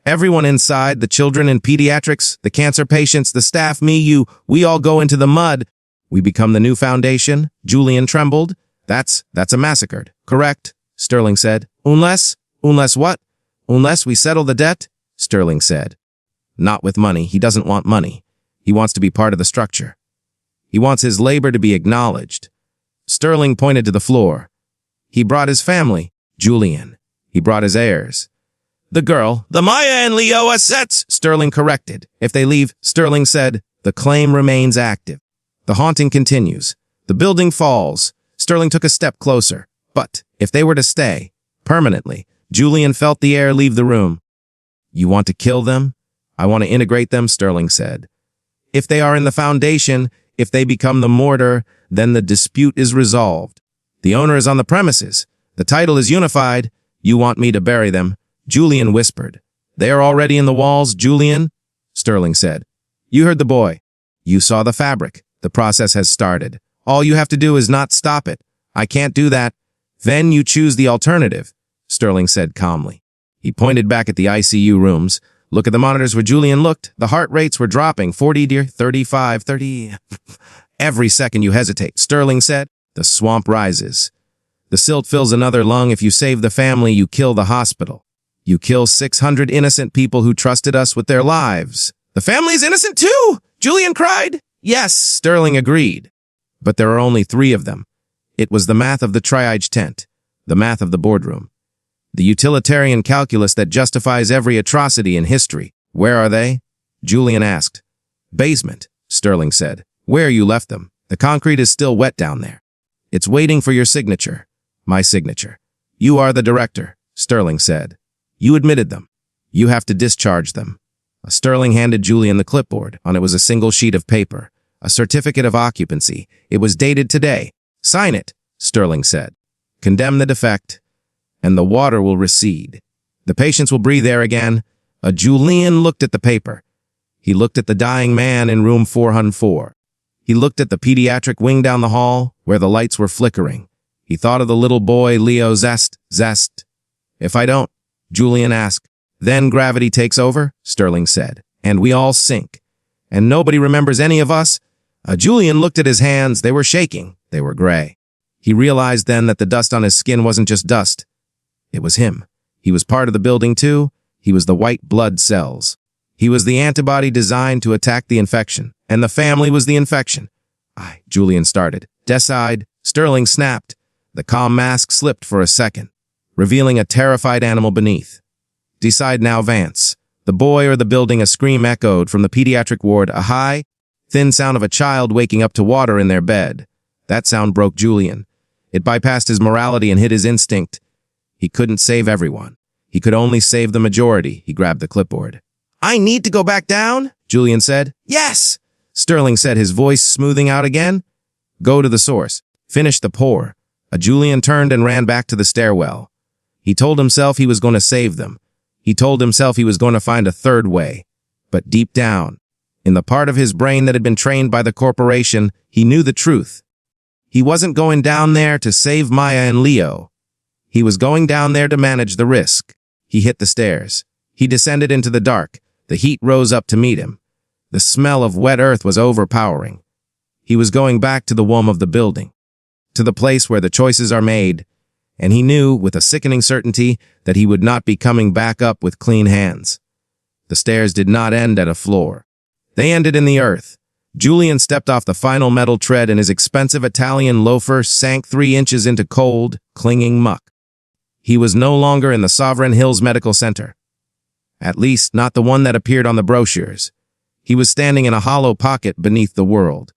A: Everyone inside, the children in pediatrics, the cancer patients, the staff, me, you, we all go into the mud. We become the new foundation." Julian trembled. That's a massacre." "Correct," Sterling said. Unless what?" "Unless we settle the debt," Sterling said. "Not with money. He doesn't want money. He wants to be part of the structure. He wants his labor to be acknowledged." Sterling pointed to the floor. "He brought his family, Julian. He brought his heirs." "The girl, the Maya and Leo assets," Sterling corrected. "If they leave," Sterling said, "the claim remains active. The haunting continues. The building falls." Sterling took a step closer. "But if they were to stay, permanently," Julian felt the air leave the room. "You want to kill them?" "I want to integrate them," Sterling said. "If they are in the foundation, if they become the mortar, then the dispute is resolved. The owner is on the premises. The title is unified. You want me to bury them," Julian whispered. "They are already in the walls, Julian," Sterling said. "You heard the boy. You saw the fabric. The process has started. All you have to do is not stop it. I can't do that." "Then you choose the alternative," Sterling said calmly. He pointed back at the ICU rooms. "Look at the monitors where Julian looked. The heart rates were dropping. 40, dear, 35, 30. "Every second you hesitate," Sterling said. "The swamp rises. The silt fills another lung. If you save the family, you kill the hospital. You kill 600 innocent people who trusted us with their lives." "The family's innocent too!" Julian cried. "Yes," Sterling agreed. "But there are only 3 of them." It was the math of the triage tent. The math of the boardroom. The utilitarian calculus that justifies every atrocity in history. Where are they? Julian asked. Basement, Sterling said. Where you left them. The concrete is still wet down there. It's waiting for your signature. My signature. You are the director, Sterling said. You admitted them. You have to discharge them. Sterling handed Julian the clipboard. On it was a single sheet of paper. A certificate of occupancy. It was dated today. Sign it, Sterling said. Condemn the defect, and the water will recede. The patients will breathe air again. Julian looked at the paper. He looked at the dying man in room 404. He looked at the pediatric wing down the hall, where the lights were flickering. He thought of the little boy, Leo Zest. If I don't, Julian asked. Then gravity takes over, Sterling said, and we all sink. And nobody remembers any of us. Julian looked at his hands. They were shaking. They were gray. He realized then that the dust on his skin wasn't just dust. It was him. He was part of the building too. He was the white blood cells. He was the antibody designed to attack the infection, and the family was the infection. Julian started. Decide, Sterling snapped. The calm mask slipped for a second, revealing a terrified animal beneath. Decide now, Vance. The boy or the building? A scream echoed from the pediatric ward, a high, thin sound of a child waking up to water in their bed. That sound broke Julian. It bypassed his morality and hit his instinct. He couldn't save everyone. He could only save the majority. He grabbed the clipboard. I need to go back down, Julian said. Yes, Sterling said, his voice smoothing out again. Go to the source. Finish the pour. Julian turned and ran back to the stairwell. He told himself he was going to save them. He told himself he was going to find a third way. But deep down, in the part of his brain that had been trained by the corporation, he knew the truth. He wasn't going down there to save Maya and Leo. He was going down there to manage the risk. He hit the stairs. He descended into the dark. The heat rose up to meet him. The smell of wet earth was overpowering. He was going back to the womb of the building, to the place where the choices are made, and he knew with a sickening certainty that he would not be coming back up with clean hands. The stairs did not end at a floor. They ended in the earth. Julian stepped off the final metal tread and his expensive Italian loafer sank 3 inches into cold, clinging muck. He was no longer in the Sovereign Hills Medical Center. At least, not the one that appeared on the brochures. He was standing in a hollow pocket beneath the world.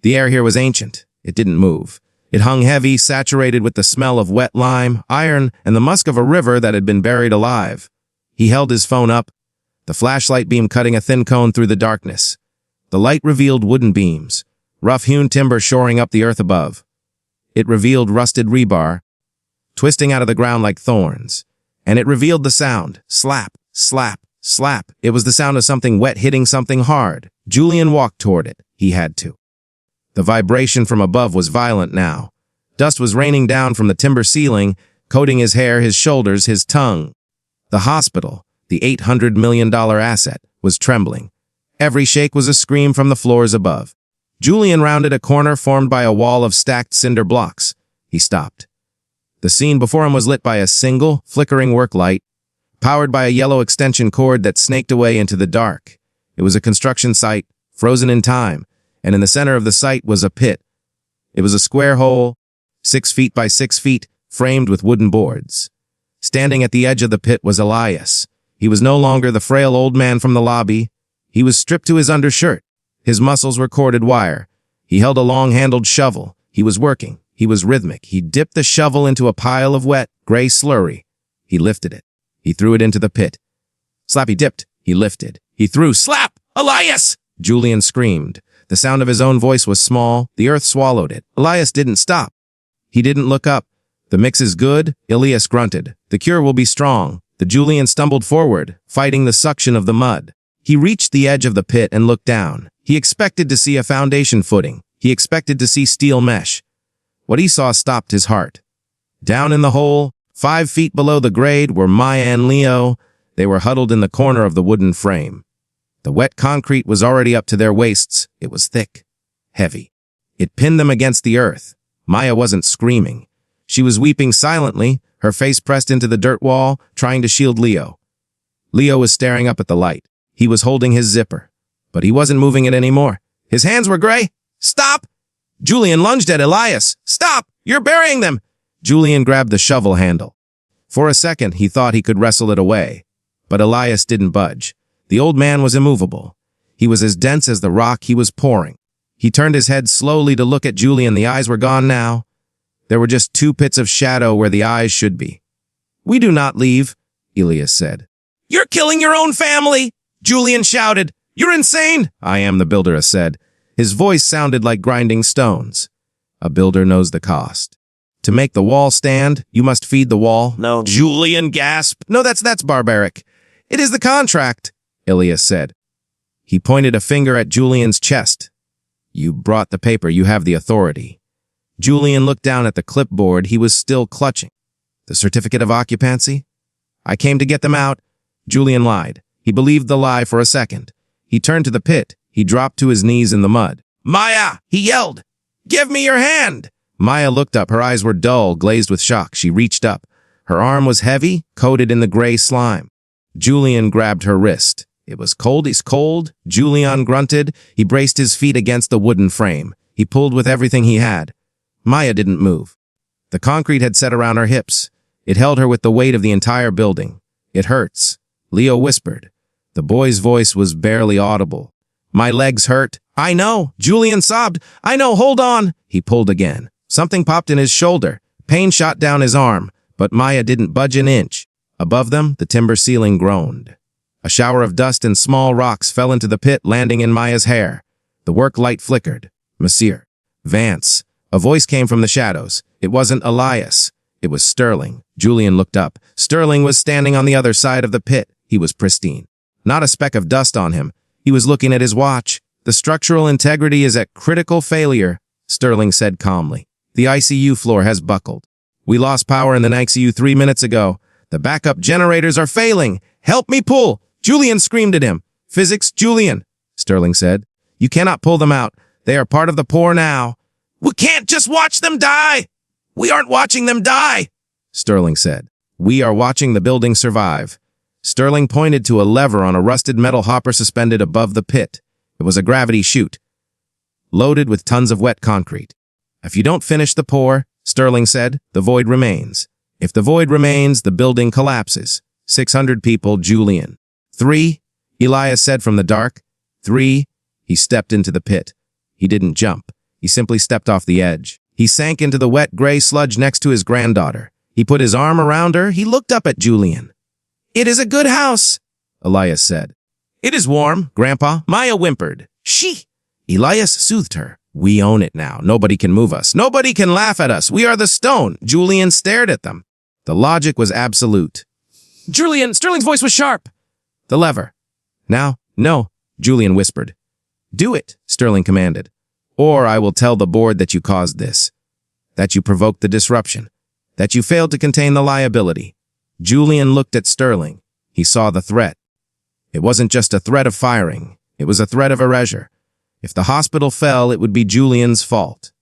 A: The air here was ancient. It didn't move. It hung heavy, saturated with the smell of wet lime, iron, and the musk of a river that had been buried alive. He held his phone up, the flashlight beam cutting a thin cone through the darkness. The light revealed wooden beams, rough-hewn timber shoring up the earth above. It revealed rusted rebar, twisting out of the ground like thorns. And it revealed the sound, slap, slap, slap. It was the sound of something wet hitting something hard. Julian walked toward it. He had to. The vibration from above was violent now. Dust was raining down from the timber ceiling, coating his hair, his shoulders, his tongue. The hospital, the $800 million asset, was trembling. Every shake was a scream from the floors above. Julian rounded a corner formed by a wall of stacked cinder blocks. He stopped. The scene before him was lit by a single, flickering work light, powered by a yellow extension cord that snaked away into the dark. It was a construction site, frozen in time, and in the center of the site was a pit. It was a square hole, 6 feet by 6 feet, framed with wooden boards. Standing at the edge of the pit was Elias. He was no longer the frail old man from the lobby. He was stripped to his undershirt. His muscles were corded wire. He held a long-handled shovel. He was working. He was rhythmic. He dipped the shovel into a pile of wet, gray slurry. He lifted it. He threw it into the pit. Slap, he dipped. He lifted. He threw. Slap! Elias! Julian screamed. The sound of his own voice was small. The earth swallowed it. Elias didn't stop. He didn't look up. The mix is good, Elias grunted. The cure will be strong. The Julian stumbled forward, fighting the suction of the mud. He reached the edge of the pit and looked down. He expected to see a foundation footing. He expected to see steel mesh. What he saw stopped his heart. Down in the hole, 5 feet below the grade, were Maya and Leo. They were huddled in the corner of the wooden frame. The wet concrete was already up to their waists. It was thick, heavy. It pinned them against the earth. Maya wasn't screaming. She was weeping silently, her face pressed into the dirt wall, trying to shield Leo. Leo was staring up at the light. He was holding his zipper, but he wasn't moving it anymore. His hands were gray. Stop! Julian lunged at Elias. Stop! You're burying them! Julian grabbed the shovel handle. For a second, he thought he could wrestle it away. But Elias didn't budge. The old man was immovable. He was as dense as the rock he was pouring. He turned his head slowly to look at Julian. The eyes were gone now. There were just 2 pits of shadow where the eyes should be. "We do not leave," Elias said.
B: You're killing your own family! Julian shouted. You're insane!
A: "I am the builder," said. His voice sounded like grinding stones. A builder knows the cost. To make the wall stand, you must feed the wall.
B: No, Julian gasped.
A: "No, that's barbaric. It is the contract," Elias said. He pointed a finger at Julian's chest. "You brought the paper. You have the authority." Julian looked down at the clipboard he was still clutching. "The certificate of occupancy? I came to get them out." Julian lied. He believed the lie for a second. He turned to the pit. He dropped to his knees in the mud.
B: Maya, he yelled. Give me your hand!
A: Maya looked up. Her eyes were dull, glazed with shock. She reached up. Her arm was heavy, coated in the gray slime. Julian grabbed her wrist. "It was cold. He's cold." Julian grunted. He braced his feet against the wooden frame. He pulled with everything he had. Maya didn't move. The concrete had set around her hips. It held her with the weight of the entire building. "It hurts," Leo whispered. The boy's voice was barely audible. "My legs hurt." "I know," Julian sobbed. "I know, hold on." He pulled again. Something popped in his shoulder. Pain shot down his arm, but Maya didn't budge an inch. Above them, the timber ceiling groaned. A shower of dust and small rocks fell into the pit, landing in Maya's hair. The work light flickered. "Monsieur Vance." A voice came from the shadows. It wasn't Elias. It was Sterling. Julian looked up. Sterling was standing on the other side of the pit. He was pristine. Not a speck of dust on him. He was looking at his watch. "The structural integrity is at critical failure," Sterling said calmly. "The ICU floor has buckled. We lost power in the ICU 3 minutes ago. The backup generators are failing. Help me pull!" Julian screamed at him. "Physics, Julian," Sterling said. "You cannot pull them out. They are part of the pour now."
B: We can't just watch them die! We aren't watching them die!
A: Sterling said. "We are watching the building survive." Sterling pointed to a lever on a rusted metal hopper suspended above the pit. It was a gravity chute, loaded with tons of wet concrete. "If you don't finish the pour," Sterling said, "the void remains. If the void remains, the building collapses. 600 people, Julian." "3," Elias said from the dark. "3." He stepped into the pit. He didn't jump. He simply stepped off the edge. He sank into the wet gray sludge next to his granddaughter. He put his arm around her. He looked up at Julian. "It is a good house," Elias said. "It is warm, Grandpa," Maya whimpered. "She." Elias soothed her. "We own it now. Nobody can move us. Nobody can laugh at us. We are the stone." Julian stared at them. The logic was absolute.
B: Julian, Sterling's voice was sharp.
A: "The lever." "Now?" "No," Julian whispered. "Do it," Sterling commanded. "Or I will tell the board that you caused this, that you provoked the disruption, that you failed to contain the liability." Julian looked at Sterling. He saw the threat. It wasn't just a threat of firing. It was a threat of erasure. If the hospital fell, it would be Julian's fault.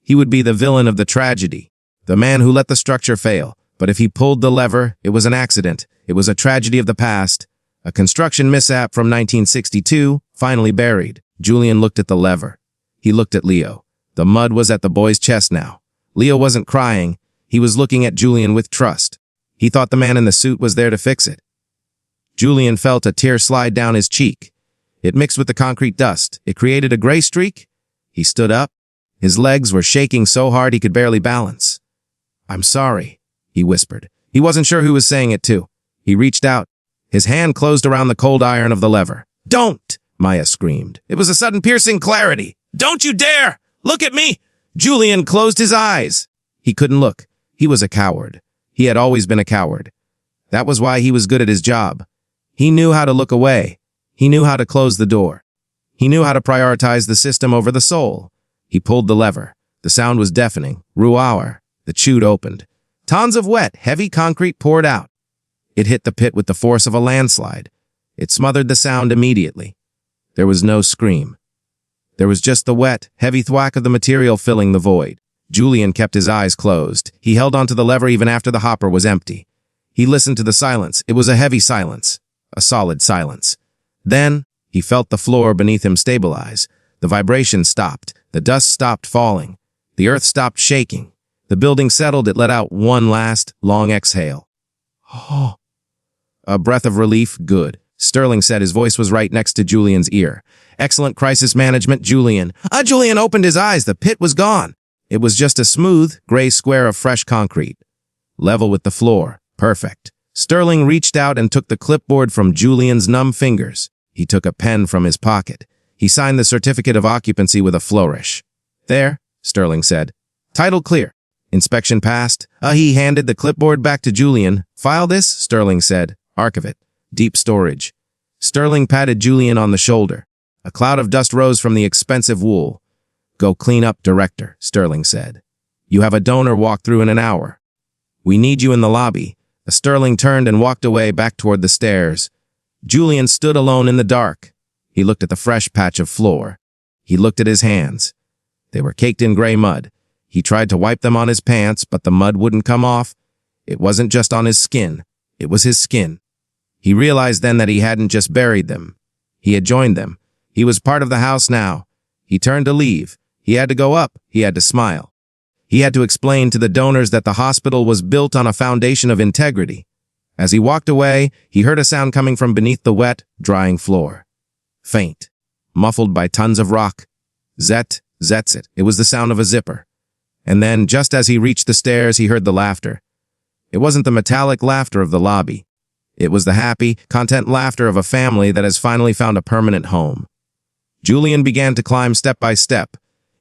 A: He would be the villain of the tragedy, the man who let the structure fail. But if he pulled the lever, it was an accident. It was a tragedy of the past, a construction mishap from 1962, finally buried. Julian looked at the lever. He looked at Leo. The mud was at the boy's chest now. Leo wasn't crying. He was looking at Julian with trust. He thought the man in the suit was there to fix it. Julian felt a tear slide down his cheek. It mixed with the concrete dust. It created a gray streak. He stood up. His legs were shaking so hard he could barely balance. "I'm sorry," he whispered. He wasn't sure who was saying it to. He reached out. His hand closed around the cold iron of the lever. "Don't!" Maya screamed. It was a sudden piercing clarity.
B: Don't you dare! Look at me!
A: Julian closed his eyes. He couldn't look. He was a coward. He had always been a coward. That was why he was good at his job. He knew how to look away. He knew how to close the door. He knew how to prioritize the system over the soul. He pulled the lever. The sound was deafening. Ruauer. The chute opened. Tons of wet, heavy concrete poured out. It hit the pit with the force of a landslide. It smothered the sound immediately. There was no scream. There was just the wet, heavy thwack of the material filling the void. Julian kept his eyes closed. He held onto the lever even after the hopper was empty. He listened to the silence. It was a heavy silence, a solid silence. Then, he felt the floor beneath him stabilize. The vibration stopped. The dust stopped falling. The earth stopped shaking. The building settled. It let out one last, long exhale. Oh. A breath of relief. Good. Sterling said. His voice was right next to Julian's ear. Excellent crisis management, Julian. Julian opened his eyes. The pit was gone. It was just a smooth, gray square of fresh concrete. Level with the floor. Perfect. Sterling reached out and took the clipboard from Julian's numb fingers. He took a pen from his pocket. He signed the certificate of occupancy with a flourish. There, Sterling said. Title clear. Inspection passed. He handed the clipboard back to Julian. File this, Sterling said. Archive it. Deep storage. Sterling patted Julian on the shoulder. A cloud of dust rose from the expensive wool. Go clean up, Director, Sterling said. You have a donor walk through in an hour. We need you in the lobby. Sterling turned and walked away back toward the stairs. Julian stood alone in the dark. He looked at the fresh patch of floor. He looked at his hands. They were caked in gray mud. He tried to wipe them on his pants, but the mud wouldn't come off. It wasn't just on his skin. It was his skin. He realized then that he hadn't just buried them. He had joined them. He was part of the house now. He turned to leave. He had to go up. He had to smile. He had to explain to the donors that the hospital was built on a foundation of integrity. As he walked away, he heard a sound coming from beneath the wet, drying floor. Faint, muffled by tons of rock. Zetzit. It was the sound of a zipper. And then, just as he reached the stairs, he heard the laughter. It wasn't the metallic laughter of the lobby. It was the happy, content laughter of a family that has finally found a permanent home. Julian began to climb step by step,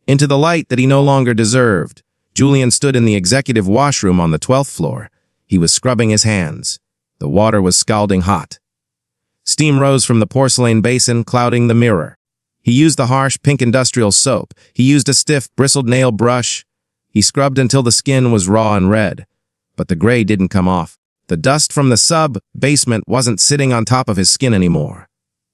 A: into the light that he no longer deserved. Julian stood in the executive washroom on the 12th floor. He was scrubbing his hands. The water was scalding hot. Steam rose from the porcelain basin, clouding the mirror. He used the harsh, pink industrial soap. He used a stiff, bristled nail brush. He scrubbed until the skin was raw and red. But the gray didn't come off. The dust from the sub-basement wasn't sitting on top of his skin anymore.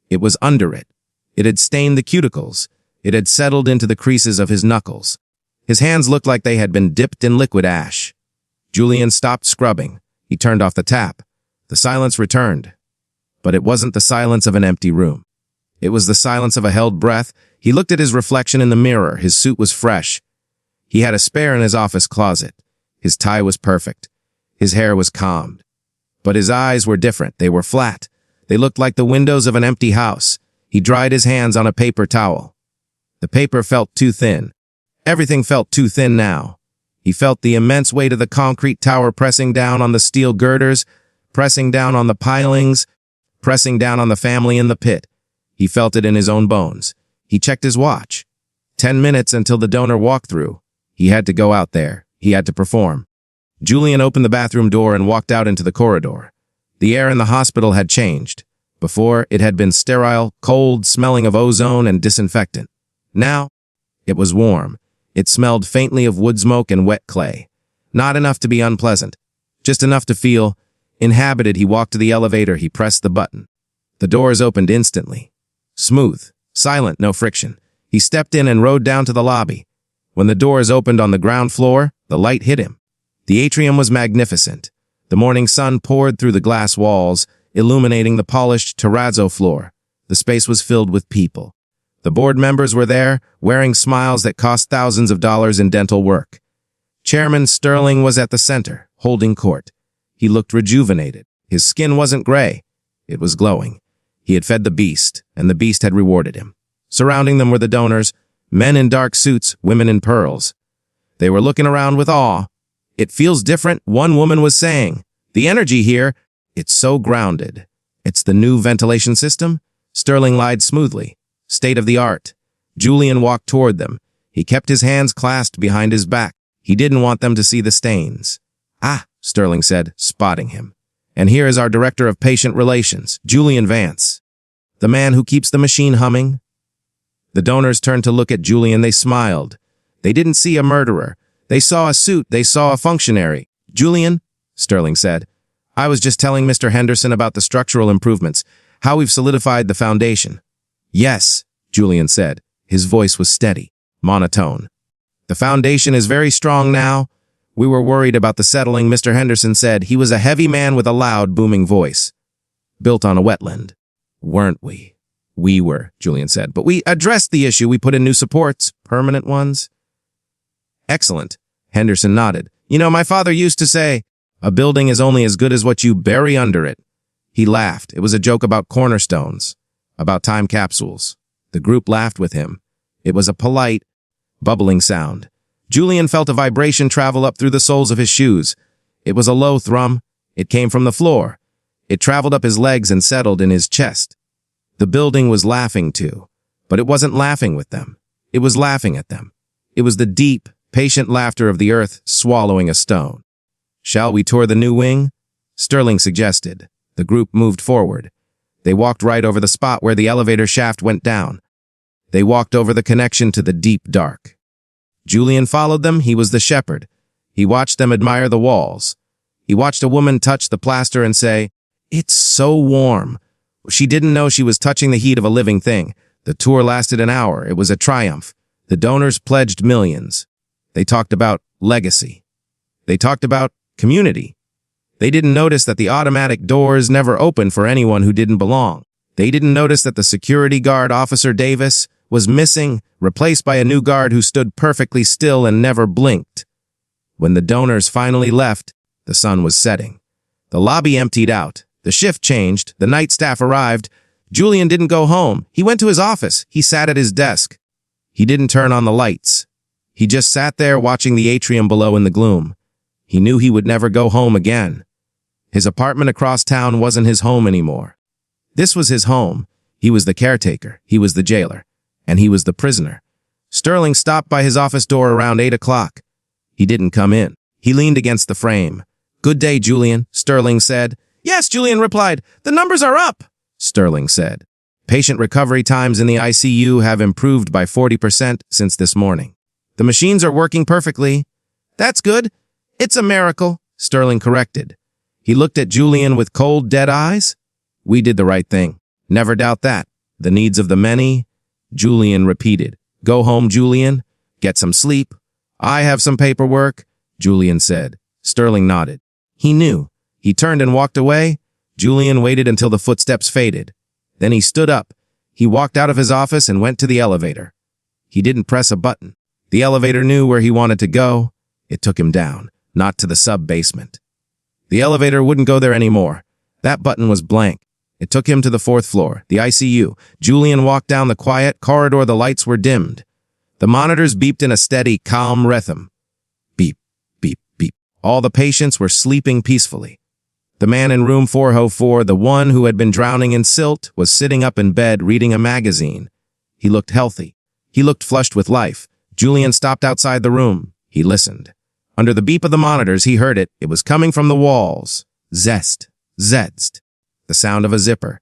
A: It was under it. It had stained the cuticles. It had settled into the creases of his knuckles. His hands looked like they had been dipped in liquid ash. Julian stopped scrubbing. He turned off the tap. The silence returned. But it wasn't the silence of an empty room. It was the silence of a held breath. He looked at his reflection in the mirror. His suit was fresh. He had a spare in his office closet. His tie was perfect. His hair was combed. But his eyes were different. They were flat. They looked like the windows of an empty house. He dried his hands on a paper towel. The paper felt too thin. Everything felt too thin now. He felt the immense weight of the concrete tower pressing down on the steel girders, pressing down on the pilings, pressing down on the family in the pit. He felt it in his own bones. He checked his watch. 10 minutes until the donor walked through. He had to go out there. He had to perform. Julian opened the bathroom door and walked out into the corridor. The air in the hospital had changed. Before, it had been sterile, cold, smelling of ozone and disinfectant. Now, it was warm. It smelled faintly of wood smoke and wet clay. Not enough to be unpleasant. Just enough to feel inhabited. He walked to the elevator. He pressed the button. The doors opened instantly. Smooth, silent, no friction. He stepped in and rode down to the lobby. When the doors opened on the ground floor, the light hit him. The atrium was magnificent. The morning sun poured through the glass walls, illuminating the polished terrazzo floor. The space was filled with people. The board members were there, wearing smiles that cost thousands of dollars in dental work. Chairman Sterling was at the center, holding court. He looked rejuvenated. His skin wasn't gray. It was glowing. He had fed the beast, and the beast had rewarded him. Surrounding them were the donors, men in dark suits, women in pearls. They were looking around with awe. It feels different, one woman was saying. The energy here, it's so grounded. It's the new ventilation system? Sterling lied smoothly. State of the art. Julian walked toward them. He kept his hands clasped behind his back. He didn't want them to see the stains. Ah, Sterling said, spotting him. And here is our Director of Patient Relations, Julian Vance. The man who keeps the machine humming. The donors turned to look at Julian. They smiled. They didn't see a murderer. They saw a suit. They saw a functionary. Julian, Sterling said, I was just telling Mr. Henderson about the structural improvements, how we've solidified the foundation. Yes, Julian said. His voice was steady, monotone. The foundation is very strong now. We were worried about the settling, Mr. Henderson said. He was a heavy man with a loud, booming voice. Built on a wetland. Weren't we? We were, Julian said. But we addressed the issue. We put in new supports, permanent ones. Excellent. Henderson nodded. You know, my father used to say, a building is only as good as what you bury under it. He laughed. It was a joke about cornerstones, about time capsules. The group laughed with him. It was a polite, bubbling sound. Julian felt a vibration travel up through the soles of his shoes. It was a low thrum. It came from the floor. It traveled up his legs and settled in his chest. The building was laughing too, but it wasn't laughing with them. It was laughing at them. It was the deep, patient laughter of the earth swallowing a stone. Shall we tour the new wing? Sterling suggested. The group moved forward. They walked right over the spot where the elevator shaft went down. They walked over the connection to the deep dark. Julian followed them. He was the shepherd. He watched them admire the walls. He watched a woman touch the plaster and say, "It's so warm." She didn't know she was touching the heat of a living thing. The tour lasted an hour. It was a triumph. The donors pledged millions. They talked about legacy. They talked about community. They didn't notice that the automatic doors never opened for anyone who didn't belong. They didn't notice that the security guard, Officer Davis, was missing, replaced by a new guard who stood perfectly still and never blinked. When the donors finally left, the sun was setting. The lobby emptied out. The shift changed. The night staff arrived. Julian didn't go home. He went to his office. He sat at his desk. He didn't turn on the lights. He just sat there watching the atrium below in the gloom. He knew he would never go home again. His apartment across town wasn't his home anymore. This was his home. He was the caretaker. He was the jailer. And he was the prisoner. Sterling stopped by his office door around 8 o'clock. He didn't come in. He leaned against the frame. "Good day, Julian," Sterling said. "Yes," Julian replied. "The numbers are up," Sterling said. "Patient recovery times in the ICU have improved by 40% since this morning. The machines are working perfectly." "That's good. It's a miracle," Sterling corrected. He looked at Julian with cold, dead eyes. "We did the right thing. Never doubt that. The needs of the many," Julian repeated. "Go home, Julian. Get some sleep." "I have some paperwork," Julian said. Sterling nodded. He knew. He turned and walked away. Julian waited until the footsteps faded. Then he stood up. He walked out of his office and went to the elevator. He didn't press a button. The elevator knew where he wanted to go. It took him down, not to the sub-basement. The elevator wouldn't go there anymore. That button was blank. It took him to the 4th floor, the ICU. Julian walked down the quiet corridor. The lights were dimmed. The monitors beeped in a steady, calm rhythm. Beep, beep, beep. All the patients were sleeping peacefully. The man in room 404, the one who had been drowning in silt, was sitting up in bed reading a magazine. He looked healthy. He looked flushed with life. Julian stopped outside the room. He listened. Under the beep of the monitors, he heard it. It was coming from the walls. Zest, zest. The sound of a zipper,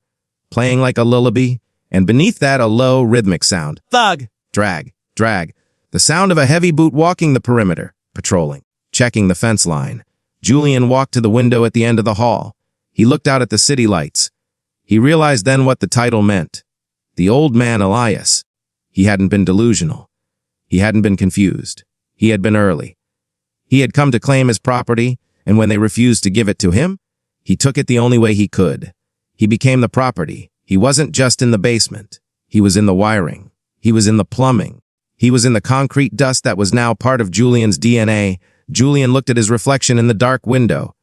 A: playing like a lullaby, and beneath that a low, rhythmic sound. Thug! Drag, drag. The sound of a heavy boot walking the perimeter, patrolling, checking the fence line. Julian walked to the window at the end of the hall. He looked out at the city lights. He realized then what the title meant. The old man Elias. He hadn't been delusional. He hadn't been confused. He had been early. He had come to claim his property, and when they refused to give it to him, he took it the only way he could. He became the property. He wasn't just in the basement. He was in the wiring. He was in the plumbing. He was in the concrete dust that was now part of Julian's DNA. Julian looked at his reflection in the dark window.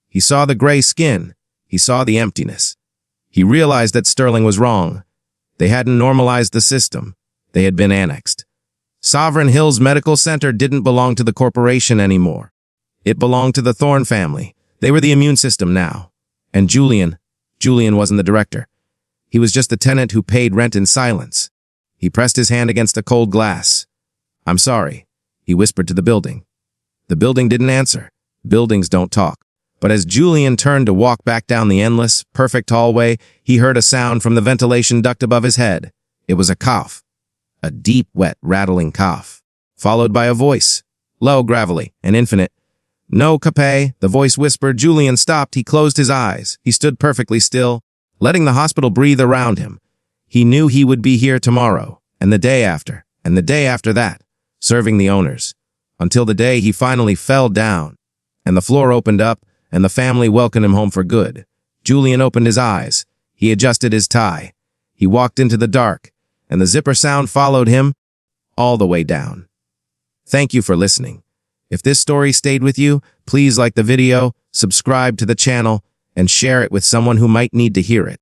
A: He saw the gray skin. He saw the emptiness. He realized that Sterling was wrong. They hadn't normalized the system. They had been annexed. Sovereign Hills Medical Center didn't belong to the corporation anymore. It belonged to the Thorne family. They were the immune system now. And Julian wasn't the director. He was just the tenant who paid rent in silence. He pressed his hand against the cold glass. "I'm sorry," he whispered to the building. The building didn't answer. Buildings don't talk. But as Julian turned to walk back down the endless, perfect hallway, he heard a sound from the ventilation duct above his head. It was a cough. A deep, wet, rattling cough. Followed by a voice. Low, gravelly, and infinite. "No, Capet," the voice whispered. Julian stopped. He closed his eyes. He stood perfectly still, letting the hospital breathe around him. He knew he would be here tomorrow, and the day after, and the day after that, serving the owners, until the day he finally fell down, and the floor opened up, and the family welcomed him home for good. Julian opened his eyes. He adjusted his tie. He walked into the dark, and the zipper sound followed him all the way down. Thank you for listening. If this story stayed with you, please like the video, subscribe to the channel, and share it with someone who might need to hear it.